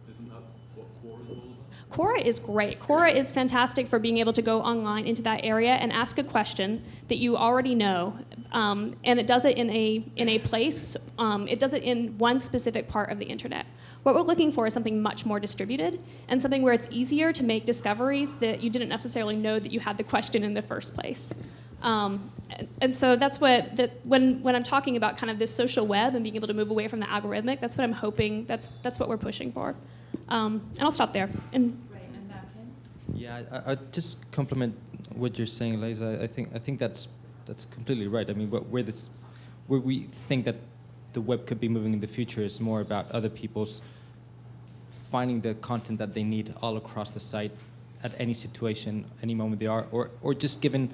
Isn't that what core is all about? Quora is great. Quora is fantastic for being able to go online into that area and ask a question that you already know, and it does it in a place. It does it in one specific part of the internet. What we're looking for is something much more distributed and something where it's easier to make discoveries that you didn't necessarily know that you had the question in the first place. And so that's when I'm talking about kind of this social web and being able to move away from the algorithmic, that's what I'm hoping, that's what we're pushing for. And I'll stop there. And Yeah, I'd just compliment what you're saying, Liza. I think that's completely right. I mean, where we think that the web could be moving in the future is more about other people's finding the content that they need all across the site at any situation, any moment they are, or just given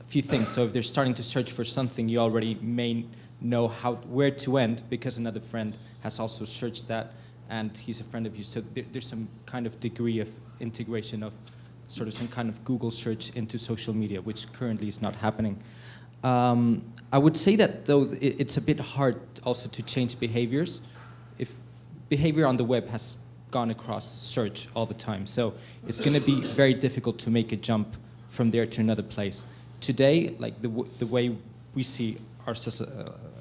a few things. So if they're starting to search for something, you already may know where to end because another friend has also searched that and he's a friend of you. So there's some kind of degree of integration of sort of some kind of Google search into social media, which currently is not happening. I would say that, though, it's a bit hard also to change behaviors if behavior on the web has gone across search all the time. So it's going to be very difficult to make a jump from there to another place. Today, like the way we see ourselves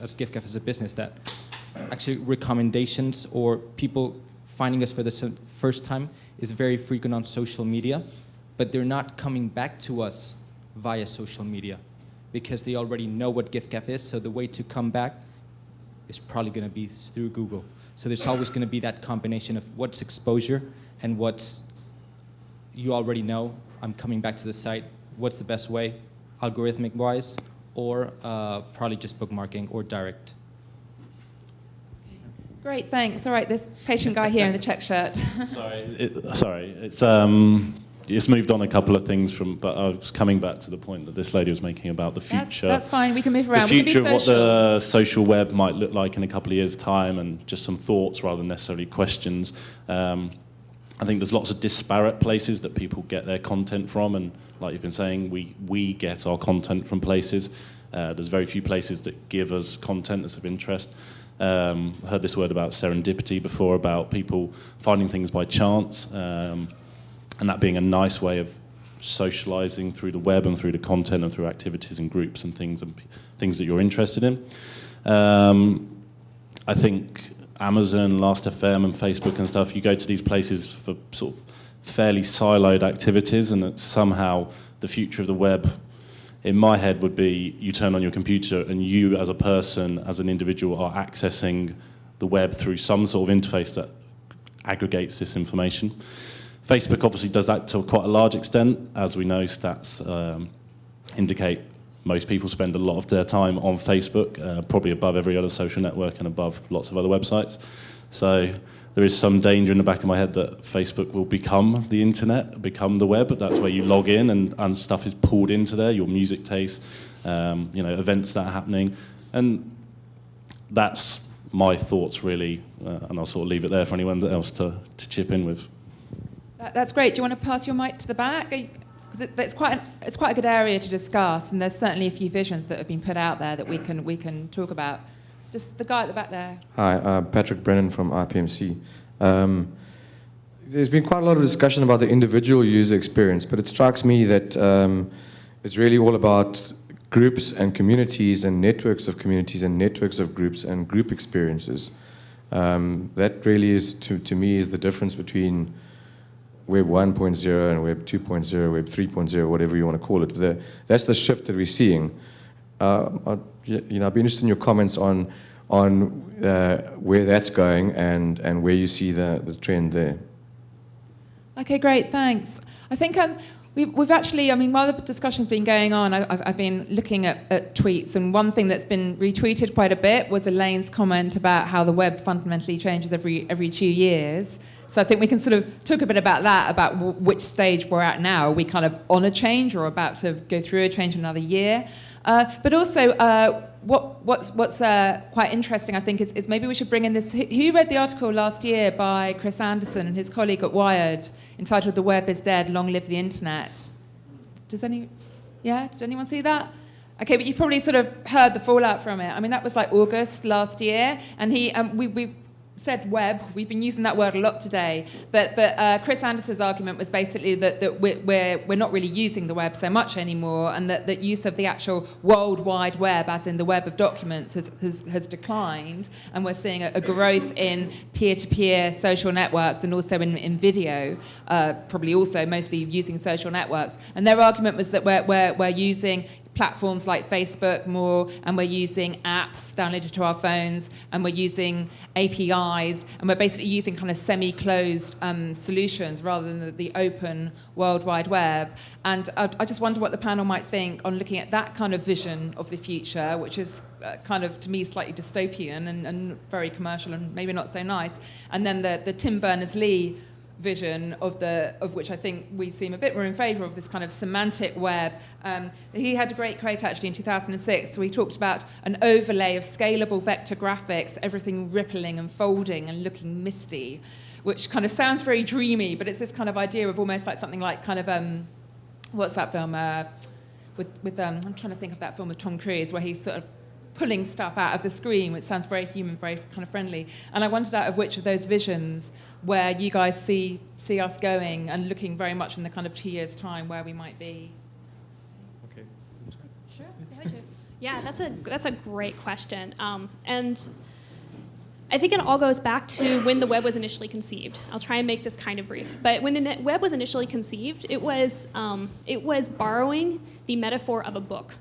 as GiftGaff as a business, that actually recommendations or people finding us for the first time is very frequent on social media, but they're not coming back to us via social media because they already know what GiftGaff is, so the way to come back is probably going to be through Google. So there's always going to be that combination of what's exposure and what's you already know, I'm coming back to the site, what's the best way, algorithmic-wise, or probably just bookmarking or direct. Great, thanks. All right, this patient guy here in the check shirt. It's moved on a couple of things but I was coming back to the point that this lady was making about the future. That's fine, we can move around. The future of what the social web might look like in a couple of years' time, and just some thoughts rather than necessarily questions. I think there's lots of disparate places that people get their content from, and like you've been saying, we get our content from places. There's very few places that give us content that's of interest. Heard this word about serendipity before, about people finding things by chance, and that being a nice way of socializing through the web and through the content and through activities and groups and things that you're interested in. I think Amazon, Last.fm and Facebook and stuff, you go to these places for sort of fairly siloed activities, and that somehow the future of the web in my head would be you turn on your computer and you as a person, as an individual, are accessing the web through some sort of interface that aggregates this information. Facebook obviously does that to quite a large extent. As we know, stats indicate most people spend a lot of their time on Facebook, probably above every other social network and above lots of other websites. So there is some danger in the back of my head that Facebook will become the internet, become the web. That's where you log in and stuff is pulled into there, your music taste, events that are happening. And that's my thoughts really, and I'll sort of leave it there for anyone else to chip in with. That's great. Do you want to pass your mic to the back? Because it's quite a good area to discuss, and there's certainly a few visions that have been put out there that we can talk about. Just the guy at the back there. Hi, Patrick Brennan from IPMC. There's been quite a lot of discussion about the individual user experience, but it strikes me that it's really all about groups and communities and networks of communities and networks of groups and group experiences. That really is, to me, is the difference between Web 1.0 and Web 2.0, Web 3.0, whatever you want to call it. That's the shift that we're seeing. I'd be interested in your comments on where that's going and where you see the trend there. Okay, great, thanks. I think we've actually, while the discussion's been going on, I've been looking at tweets, and one thing that's been retweeted quite a bit was Elaine's comment about how the web fundamentally changes every 2 years. So I think we can sort of talk a bit about that, about which stage we're at now. Are we kind of on a change or about to go through a change in another year? But also, what's quite interesting, I think, is maybe we should bring in this. Who read the article last year by Chris Anderson and his colleague at Wired, entitled "The Web is Dead, Long Live the Internet"? Did anyone see that? Okay, but you probably sort of heard the fallout from it. That was like August last year, and we've said web. We've been using that word a lot today, but Chris Anderson's argument was basically that we're not really using the web so much anymore, and that use of the actual World Wide Web, as in the web of documents, has declined, and we're seeing a growth in peer-to-peer social networks and also in video, probably also mostly using social networks. And their argument was that we're using platforms like Facebook more, and we're using apps downloaded to our phones, and we're using APIs, and we're basically using kind of semi-closed solutions rather than the open World Wide Web. And I just wonder what the panel might think on looking at that kind of vision of the future, which is kind of, to me, slightly dystopian and very commercial and maybe not so nice. And then the Tim Berners-Lee vision of which I think we seem a bit more in favour of, this kind of semantic web. He had a great quote actually in 2006 where he talked about an overlay of scalable vector graphics, everything rippling and folding and looking misty, which kind of sounds very dreamy, but it's this kind of idea of almost like something like kind of what's that film with I'm trying to think of that film with Tom Cruise where he's sort of pulling stuff out of the screen, which sounds very human, very kind of friendly. And I wondered out of which of those visions where you guys see us going and looking very much in the kind of 2 years' time where we might be. Okay. Sure. Yeah, that's a great question. And I think it all goes back to when the web was initially conceived. I'll try and make this kind of brief. But when the web was initially conceived, it was borrowing the metaphor of a book.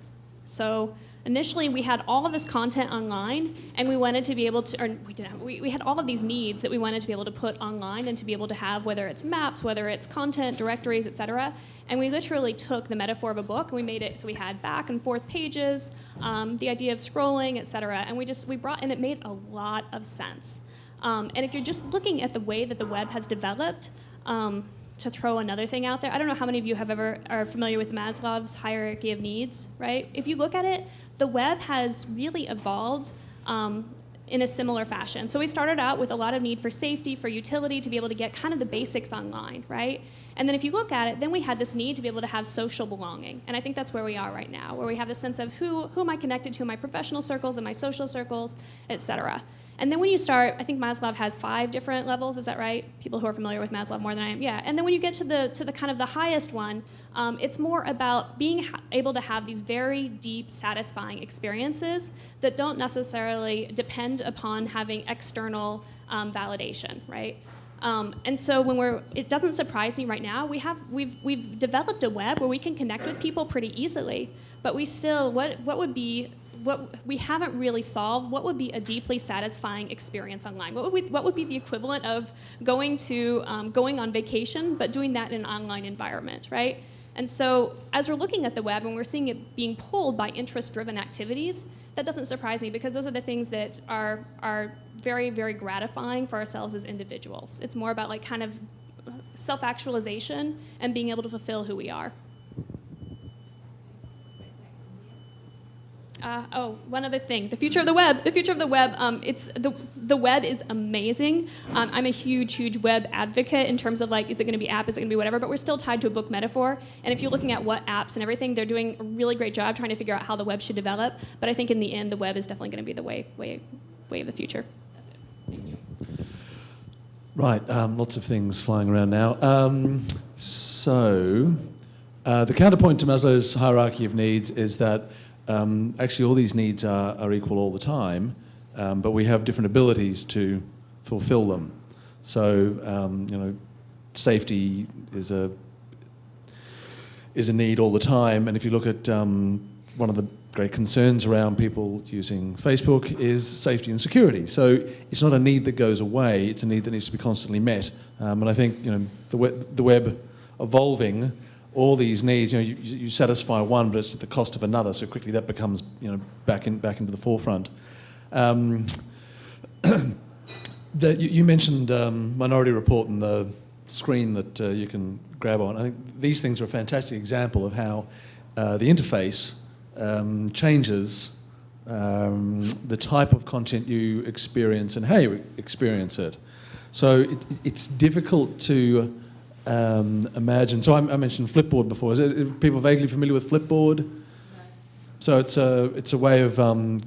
So initially, we had all of this content online, and we wanted to be able to, or we didn't have, we had all of these needs that we wanted to be able to put online and to be able to have, whether it's maps, whether it's content, directories, et cetera. And we literally took the metaphor of a book, and we made it so we had back and forth pages, the idea of scrolling, et cetera. And we brought, and it made a lot of sense. And if you're just looking at the way that the web has developed, to throw another thing out there, I don't know how many of you are familiar with Maslow's hierarchy of needs, right? If you look at it, the web has really evolved in a similar fashion. So we started out with a lot of need for safety, for utility, to be able to get kind of the basics online, right? And then if you look at it, then we had this need to be able to have social belonging. And I think that's where we are right now, where we have this sense of who am I connected to in my professional circles and my social circles, et cetera. And then when you start, I think Maslow has 5 different levels, is that right? People who are familiar with Maslow more than I am, yeah. And then when you get to the kind of the highest one, it's more about being able to have these very deep, satisfying experiences that don't necessarily depend upon having external validation, right? And so it doesn't surprise me right now. We've developed a web where we can connect with people pretty easily, but we still, what we haven't really solved, what would be a deeply satisfying experience online? What would be the equivalent of going on vacation, but doing that in an online environment, right? And so as we're looking at the web and we're seeing it being pulled by interest-driven activities, that doesn't surprise me because those are the things that are very, very gratifying for ourselves as individuals. It's more about like kind of self-actualization and being able to fulfill who we are. One other thing. The future of the web. The web is amazing. I'm a huge web advocate in terms of like, is it going to be app, is it going to be whatever, but we're still tied to a book metaphor. And if you're looking at what apps and everything, they're doing a really great job trying to figure out how the web should develop. But I think in the end, the web is definitely going to be the way of the future. That's it. Thank you. Right, lots of things flying around now. The counterpoint to Maslow's hierarchy of needs is that actually all these needs are equal all the time, but we have different abilities to fulfill them. So, safety is a need all the time, and if you look at one of the great concerns around people using Facebook is safety and security. So it's not a need that goes away, it's a need that needs to be constantly met. And I think the web evolving, all these needs, you satisfy one, but it's at the cost of another. So quickly that becomes, back into the forefront. You mentioned Minority Report and the screen that you can grab on. I think these things are a fantastic example of how the interface changes the type of content you experience and how you experience it. So it's difficult to imagine. So I mentioned Flipboard before. Are people vaguely familiar with Flipboard? So it's a way of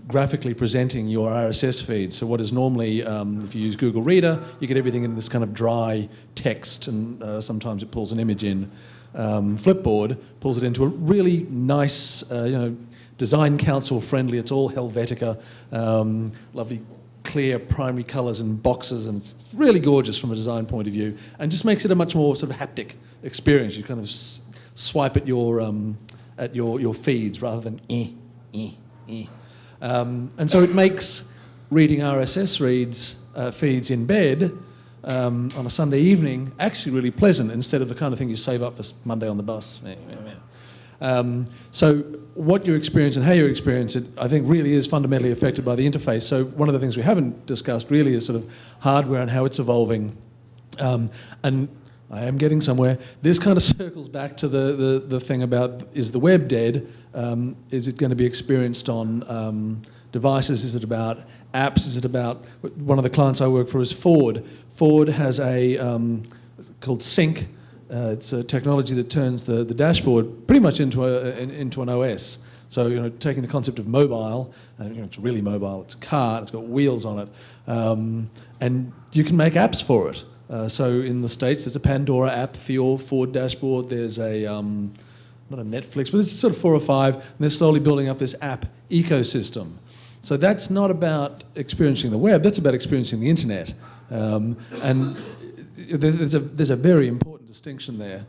graphically presenting your RSS feed. So what is normally, if you use Google Reader, you get everything in this kind of dry text, and sometimes it pulls an image in. Flipboard pulls it into a really nice, design council friendly. It's all Helvetica, lovely clear primary colours and boxes, and it's really gorgeous from a design point of view, and just makes it a much more sort of haptic experience. You kind of swipe at your feeds rather than and so it makes reading RSS feeds in bed on a Sunday evening actually really pleasant, instead of the kind of thing you save up for Monday on the bus. So what you experience and how you experience it, I think, really is fundamentally affected by the interface. So one of the things we haven't discussed really is sort of hardware and how it's evolving. And I am getting somewhere. This kind of circles back to the thing about, is the web dead? Is it going to be experienced on devices? Is it about apps? Is it about, one of the clients I work for is Ford. Ford has a called Sync. It's a technology that turns the dashboard pretty much into an OS. So, taking the concept of mobile, and it's really mobile, it's a car, it's got wheels on it, and you can make apps for it. So in the States, there's a Pandora app for your Ford dashboard. There's a, not a Netflix, but there's sort of 4 or 5, and they're slowly building up this app ecosystem. So that's not about experiencing the web, that's about experiencing the internet. And there's a very important distinction there.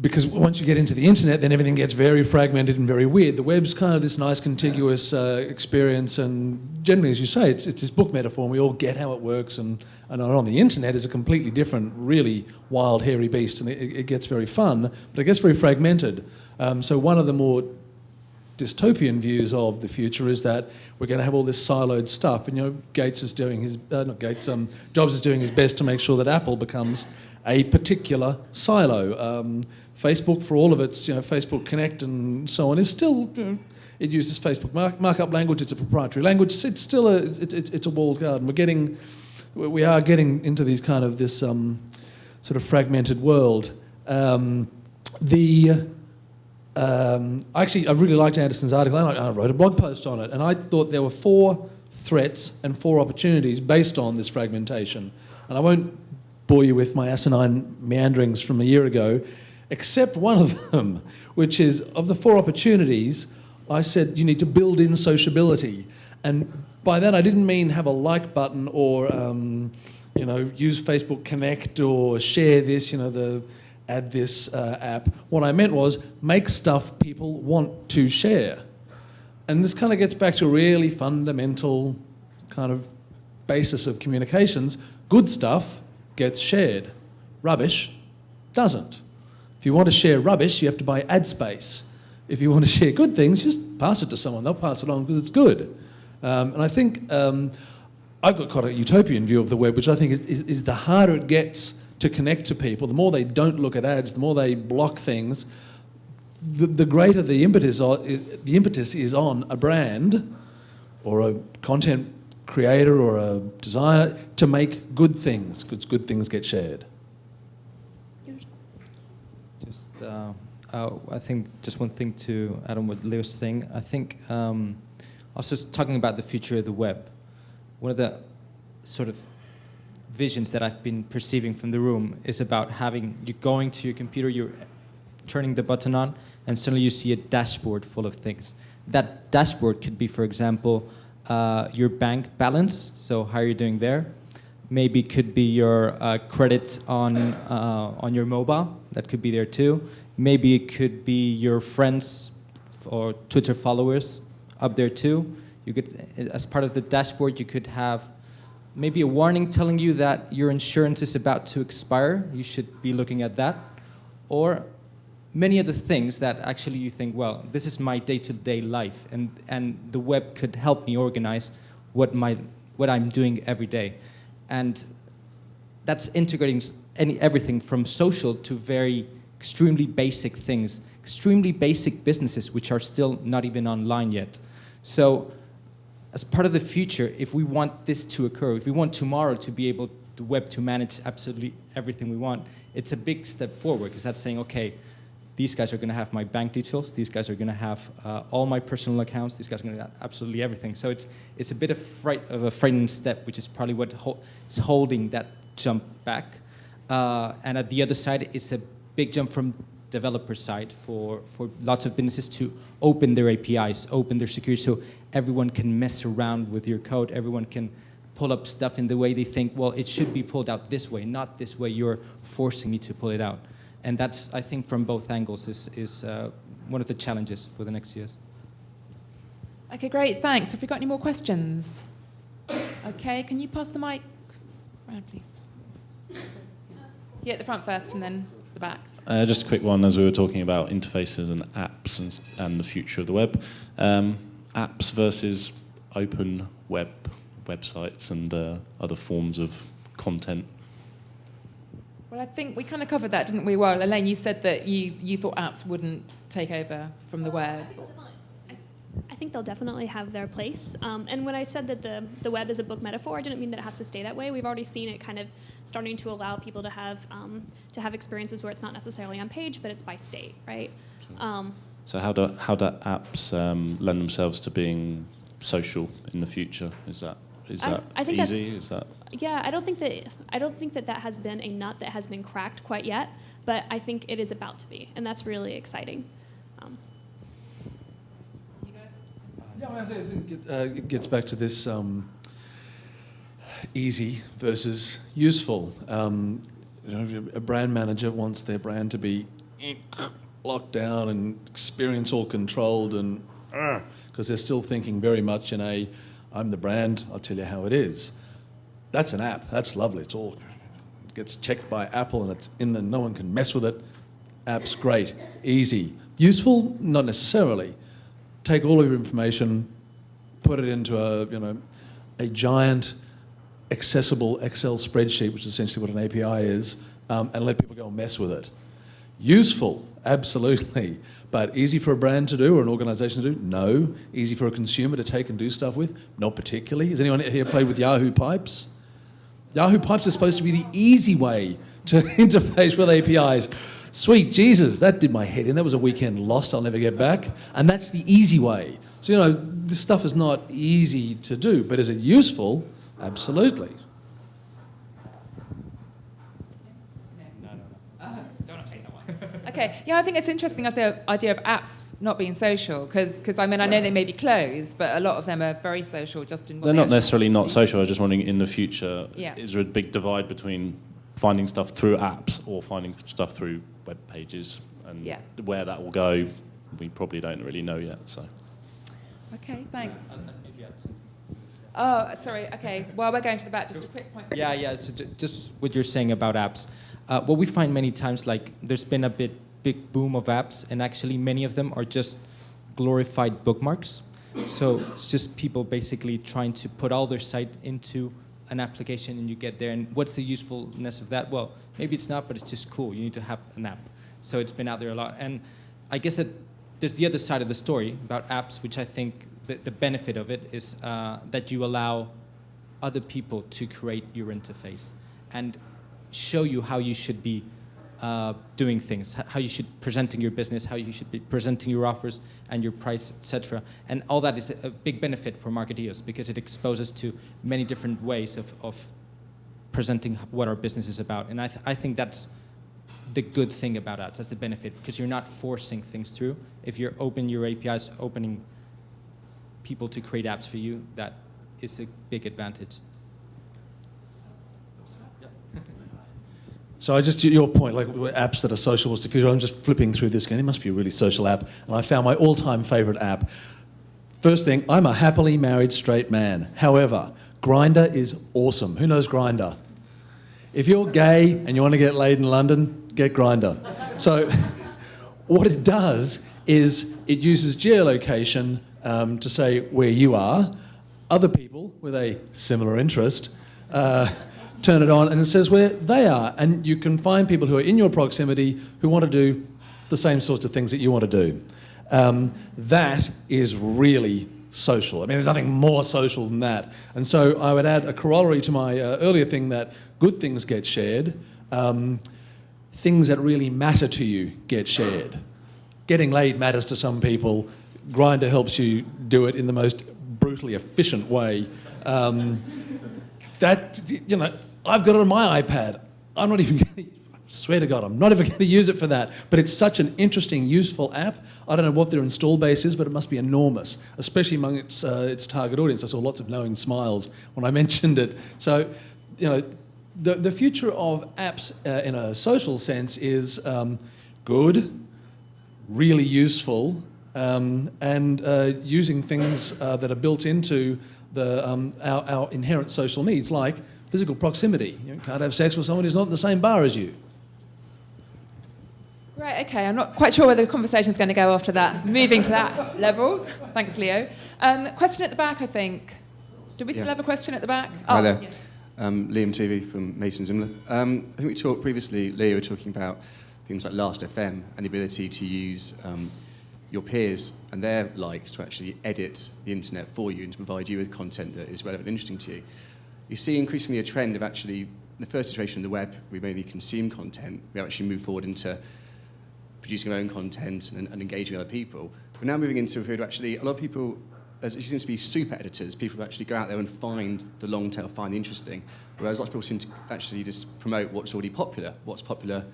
Because once you get into the internet, then everything gets very fragmented and very weird. The web's kind of this nice contiguous experience, and generally, as you say, it's this book metaphor, and we all get how it works, and on the internet is a completely different, really wild, hairy beast, and it gets very fun, but it gets very fragmented. So one of the more dystopian views of the future is that we're going to have all this siloed stuff, and Jobs is doing his best to make sure that Apple becomes a particular silo. Facebook, for all of its, Facebook Connect and so on, is still, it uses Facebook markup language. It's a proprietary language. It's still it's a walled garden. We are getting into these kind of this sort of fragmented world. Actually, I really liked Anderson's article. I wrote a blog post on it, and I thought there were 4 threats and 4 opportunities based on this fragmentation. And I won't bore you with my asinine meanderings from a year ago, except one of them, which is, of the 4 opportunities, I said you need to build in sociability. And by that I didn't mean have a like button or use Facebook Connect or share this, add this app. What I meant was make stuff people want to share. And this kind of gets back to a really fundamental kind of basis of communications. Good stuff gets shared. Rubbish doesn't. If you want to share rubbish, you have to buy ad space. If you want to share good things, just pass it to someone. They'll pass it on because it's good. And I think I've got quite a utopian view of the web, which I think is the harder it gets to connect to people, the more they don't look at ads, the more they block things, the greater the impetus is on a brand or a content creator or a designer to make good things, because good things get shared. I think just one thing to add on what Leo's saying. I think also talking about the future of the web, one of the sort of visions that I've been perceiving from the room is about you going to your computer, you're turning the button on, and suddenly you see a dashboard full of things. That dashboard could be, for example, your bank balance, so how you're doing there. Maybe could be your credits on your mobile, that could be there too. Maybe it could be your friends or Twitter followers up there too. You could, as part of the dashboard, you could have maybe a warning telling you that your insurance is about to expire. You should be looking at that. Or many other things that actually you think, well, this is my day-to-day life, and the web could help me organize what I'm doing every day. And that's integrating everything from social to very extremely basic things, extremely basic businesses which are still not even online yet. So as part of the future, if we want this to occur, if we want tomorrow to be able, the web to manage absolutely everything we want, it's a big step forward, because that's saying, okay, these guys are going to have my bank details. These guys are going to have all my personal accounts. These guys are going to have absolutely everything. So it's a bit of a frightening step, which is probably what is holding that jump back. And at the other side, it's a big jump from developer side for lots of businesses to open their APIs, open their security, so everyone can mess around with your code. Everyone can pull up stuff in the way they think, well, it should be pulled out this way, not this way. You're forcing me to pull it out. And that's, I think, from both angles is one of the challenges for the next years. Okay, great, thanks. Have we got any more questions? Okay, can you pass the mic around, please? Yeah, at the front first and then the back. Just a quick one, as we were talking about interfaces and apps and the future of the web. Apps versus open websites and other forms of content. Well, I think we kind of covered that, didn't we? Well, Elaine, you said that you thought apps wouldn't take over from the web. I think they'll definitely have their place. And when I said that the web is a book metaphor, I didn't mean that it has to stay that way. We've already seen it kind of starting to allow people to have experiences where it's not necessarily on page, but it's by state, right? So how do apps lend themselves to being social in the future? Is that I think easy? Is that? Yeah, I don't think that has been a nut that has been cracked quite yet, but I think it is about to be, and that's really exciting. Yeah, I think it gets back to this easy versus useful. A brand manager wants their brand to be locked down and experience all controlled, and because they're still thinking very much in a, I'm the brand, I'll tell you how it is. That's an app. That's lovely. It gets checked by Apple and it's in there. No one can mess with it. App's great, easy. Useful? Not necessarily. Take all of your information, put it into a giant accessible Excel spreadsheet, which is essentially what an API is, and let people go and mess with it. Useful, absolutely. But easy for a brand to do or an organization to do? No. Easy for a consumer to take and do stuff with? Not particularly. Has anyone here played with Yahoo Pipes? Yahoo Pipes is supposed to be the easy way to interface with APIs. Sweet Jesus, that did my head in. That was a weekend lost I'll never get back. And that's the easy way. So, this stuff is not easy to do, but is it useful? Absolutely. Okay, yeah, I think it's interesting as the idea of apps not being social, because I know they may be closed, but a lot of them are very social just in what They're not necessarily not do. social. I was just wondering, in the future, Yeah. is there a big divide between finding stuff through apps or finding stuff through web pages? And where that will go, we probably don't really know yet. So. Okay, thanks. Oh, sorry, okay. Well, we're going to the back. Just a quick point. Yeah. So just what you're saying about apps. What we find many times, like, there's been a big boom of apps, and actually many of them are just glorified bookmarks. So it's just people basically trying to put all their site into an application, and you get there, and what's the usefulness of that? Well, maybe it's not, but it's just cool. You need to have an app. So it's been out there a lot. And I guess that there's the other side of the story about apps, which I think the benefit of it is that you allow other people to create your interface and show you how you should be doing things, how you should presenting your business, how you should be presenting your offers and your price, etc. And all that is a big benefit for marketeers because it exposes to many different ways of presenting what our business is about. And I think that's the good thing about ads. That's the benefit, because you're not forcing things through. If you're open your APIs, opening people to create apps for you, that is a big advantage. So your point, like apps that are social was the future. I'm just flipping through this game. It must be a really social app. And I found my all-time favorite app. First thing, I'm a happily married straight man. However, Grindr is awesome. Who knows Grindr? If you're gay and you want to get laid in London, get Grindr. So what it does is it uses geolocation to say where you are. Other people with a similar interest turn it on and it says where they are. And you can find people who are in your proximity who want to do the same sorts of things that you want to do. That is really social. I mean, there's nothing more social than that. And so I would add a corollary to my earlier thing that good things get shared. Things that really matter to you get shared. getting laid matters to some people. Grindr helps you do it in the most brutally efficient way. That, you know, I've got it on my iPad. I'm not even going to, I swear to God, I'm not even going to use it for that. But it's such an interesting, useful app. I don't know what their install base is, but it must be enormous, especially among its target audience. I saw lots of knowing smiles when I mentioned it. So, you know, the future of apps in a social sense is good, really useful, and using things that are built into our inherent social needs, like physical proximity. You can't have sex with someone who's not in the same bar as you. Great, okay, I'm not quite sure where the conversation's going to go after that. Moving to that level. Thanks, Leo. Question at the back, I think. Do we still have a question at the back? Hi there. Yes. Liam TV from Mason Zimler. I think we talked previously, Leo, you were talking about things like Last.fm and the ability to use your peers and their likes to actually edit the internet for you and to provide you with content that is relevant and interesting to you. You see increasingly a trend of actually, the first iteration of the web, we mainly consume content. We actually move forward into producing our own content and engaging with other people. We're now moving into a period where actually a lot of people, there seems to be super editors, people who actually go out there and find the long tail, find the interesting, whereas lots of people seem to actually just promote what's already popular. What's popular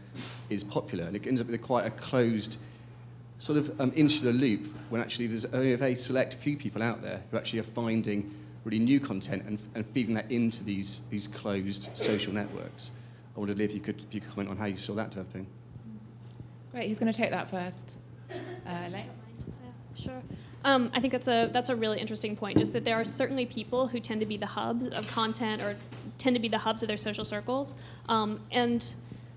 is popular, and it ends up with quite a closed sort of insular loop when actually there's only a very select few people out there who actually are finding really new content and feeding that into these closed social networks. I wondered if you could comment on how you saw that developing. Great, who's going to take that first? Elaine? Sure. I think that's a really interesting point, just that there are certainly people who tend to be the hubs of content or tend to be the hubs of their social circles. And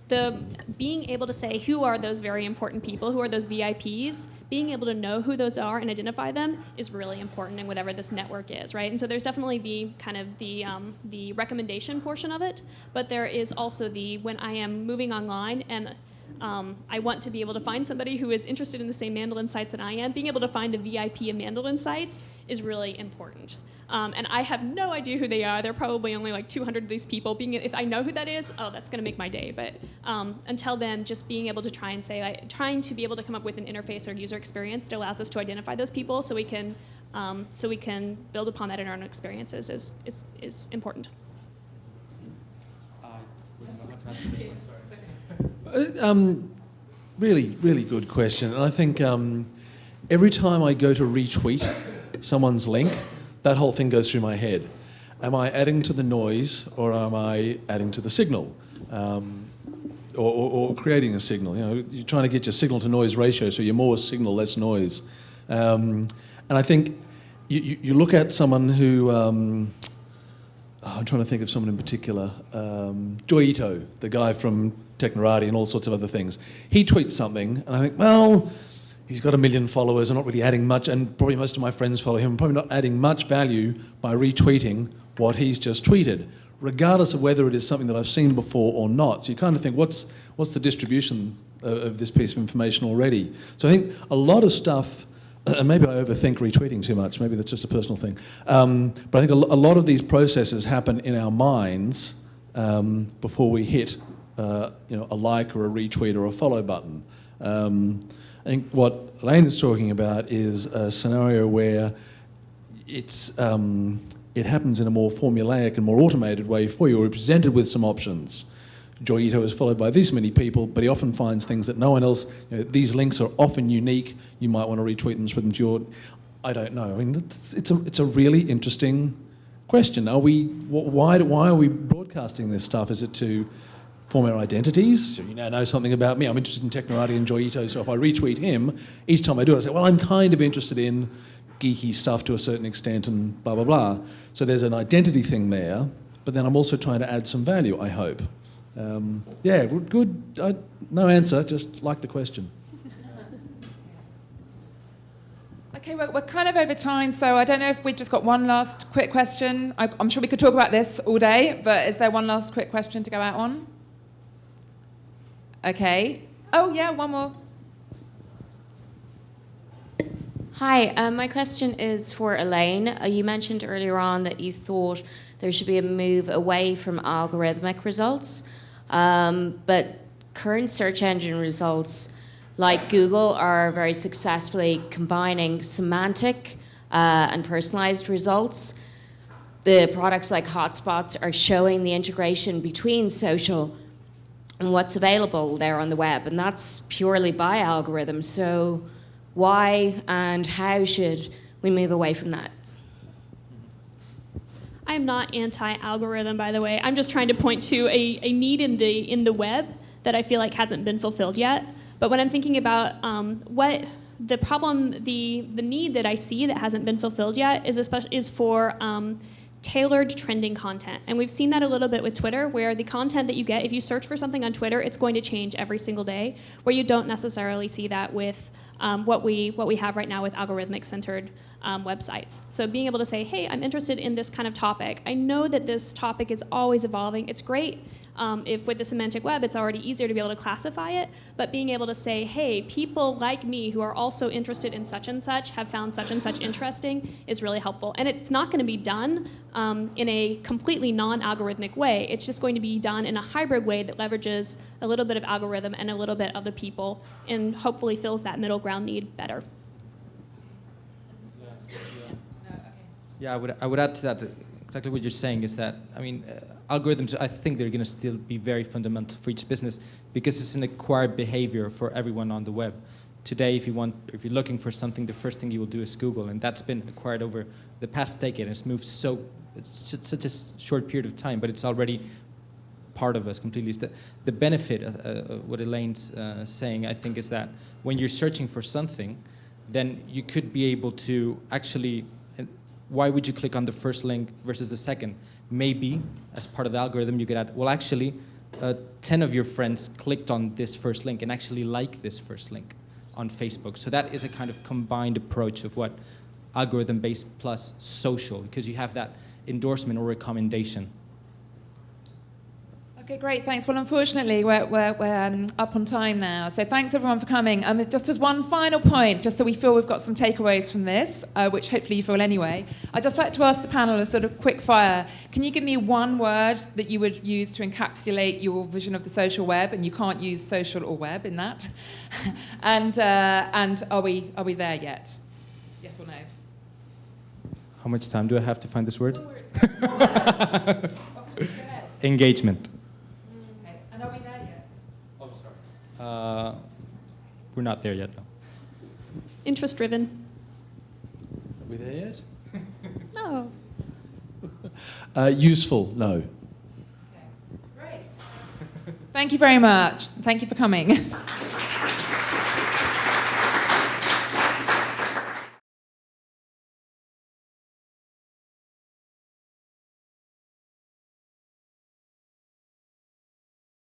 the being able to say who are those very important people, who are those VIPs, being able to know who those are and identify them is really important in whatever this network is, right? And so there's definitely the kind of the recommendation portion of it, but there is also the when I am moving online and I want to be able to find somebody who is interested in the same mandolin sites that I am. Being able to find a VIP of mandolin sites is really important. And I have no idea who they are. There are probably only like 200 of these people. If I know who that is, oh, that's going to make my day. But until then, just being able to trying to be able to come up with an interface or user experience that allows us to identify those people, so we can build upon that in our own experiences is important. Really, really good question. And I think every time I go to retweet someone's link, that whole thing goes through my head. Am I adding to the noise or am I adding to the signal? Or creating a signal? You know, you're trying to get your signal to noise ratio, so you're more signal, less noise. And I think you look at someone who, I'm trying to think of someone in particular, Joy Ito, the guy from Technorati and all sorts of other things. He tweets something, and I think, well, he's got 1 million followers. I'm not really adding much, and probably most of my friends follow him. I'm probably not adding much value by retweeting what he's just tweeted, regardless of whether it is something that I've seen before or not. So you kind of think, what's the distribution of this piece of information already? So I think a lot of stuff, and maybe I overthink retweeting too much. Maybe that's just a personal thing. But I think a lot of these processes happen in our minds before we hit a like or a retweet or a follow button. I think what Elaine is talking about is a scenario where it happens in a more formulaic and more automated way for you, or presented with some options. Joy Ito is followed by this many people, but he often finds things that no one else, these links are often unique. You might want to retweet them, with them to your, I don't know. I mean, it's a really interesting question. Why are we broadcasting this stuff? Is it to form our identities? So you now know something about me. I'm interested in Technorati and Joy Ito, so if I retweet him, each time I do it, I say, well, I'm kind of interested in geeky stuff to a certain extent and blah, blah, blah. So there's an identity thing there, but then I'm also trying to add some value, I hope. Yeah, good. No answer, just like the question. Okay, we're kind of over time, so I don't know if we've just got one last quick question. I'm sure we could talk about this all day, but is there one last quick question to go out on? Okay. Oh, yeah, one more. Hi, my question is for Elaine. You mentioned earlier on that you thought there should be a move away from algorithmic results, but current search engine results like Google, are very successfully combining semantic and personalized results. The products like hotspots are showing the integration between social and what's available there on the web, and that's purely by algorithms. So why and how should we move away from that? I'm not anti-algorithm, by the way. I'm just trying to point to a need in the web that I feel like hasn't been fulfilled yet. But when I'm thinking about what the problem, the need that I see that hasn't been fulfilled yet is for tailored trending content. And we've seen that a little bit with Twitter, where the content that you get, if you search for something on Twitter, it's going to change every single day, where you don't necessarily see that with what we have right now with algorithmic centered websites. So being able to say, hey, I'm interested in this kind of topic. I know that this topic is always evolving. It's great if with the semantic web, it's already easier to be able to classify it, but being able to say, hey, people like me who are also interested in such and such have found such and such interesting is really helpful. And it's not going to be done in a completely non-algorithmic way. It's just going to be done in a hybrid way that leverages a little bit of algorithm and a little bit of the people, and hopefully fills that middle ground need better. Yeah, I would add to that exactly what you're saying is that, I mean, algorithms, I think they're going to still be very fundamental for each business because it's an acquired behavior for everyone on the web. Today, if you're looking for something, the first thing you will do is Google, and that's been acquired over the past decade. It's moved it's such a short period of time, but it's already part of us completely. The benefit of what Elaine's saying, I think, is that when you're searching for something, then you could be able to actually, why would you click on the first link versus the second? Maybe, as part of the algorithm, you could add, well, actually, 10 of your friends clicked on this first link and actually like this first link on Facebook. So that is a kind of combined approach of what algorithm-based plus social, because you have that endorsement or recommendation. Okay, great, thanks. Well, unfortunately, we're up on time now. So thanks, everyone, for coming. Just as one final point, just so we feel we've got some takeaways from this, which hopefully you feel anyway, I'd just like to ask the panel a sort of quick fire. Can you give me one word that you would use to encapsulate your vision of the social web? And you can't use social or web in that. and are we there yet? Yes or no? How much time do I have to find this word? One word. Engagement. And are we there yet? Oh, sorry. We're not there yet, no. Interest-driven. Are we there yet? No. Useful, no. Okay. Great. Thank you very much. Thank you for coming.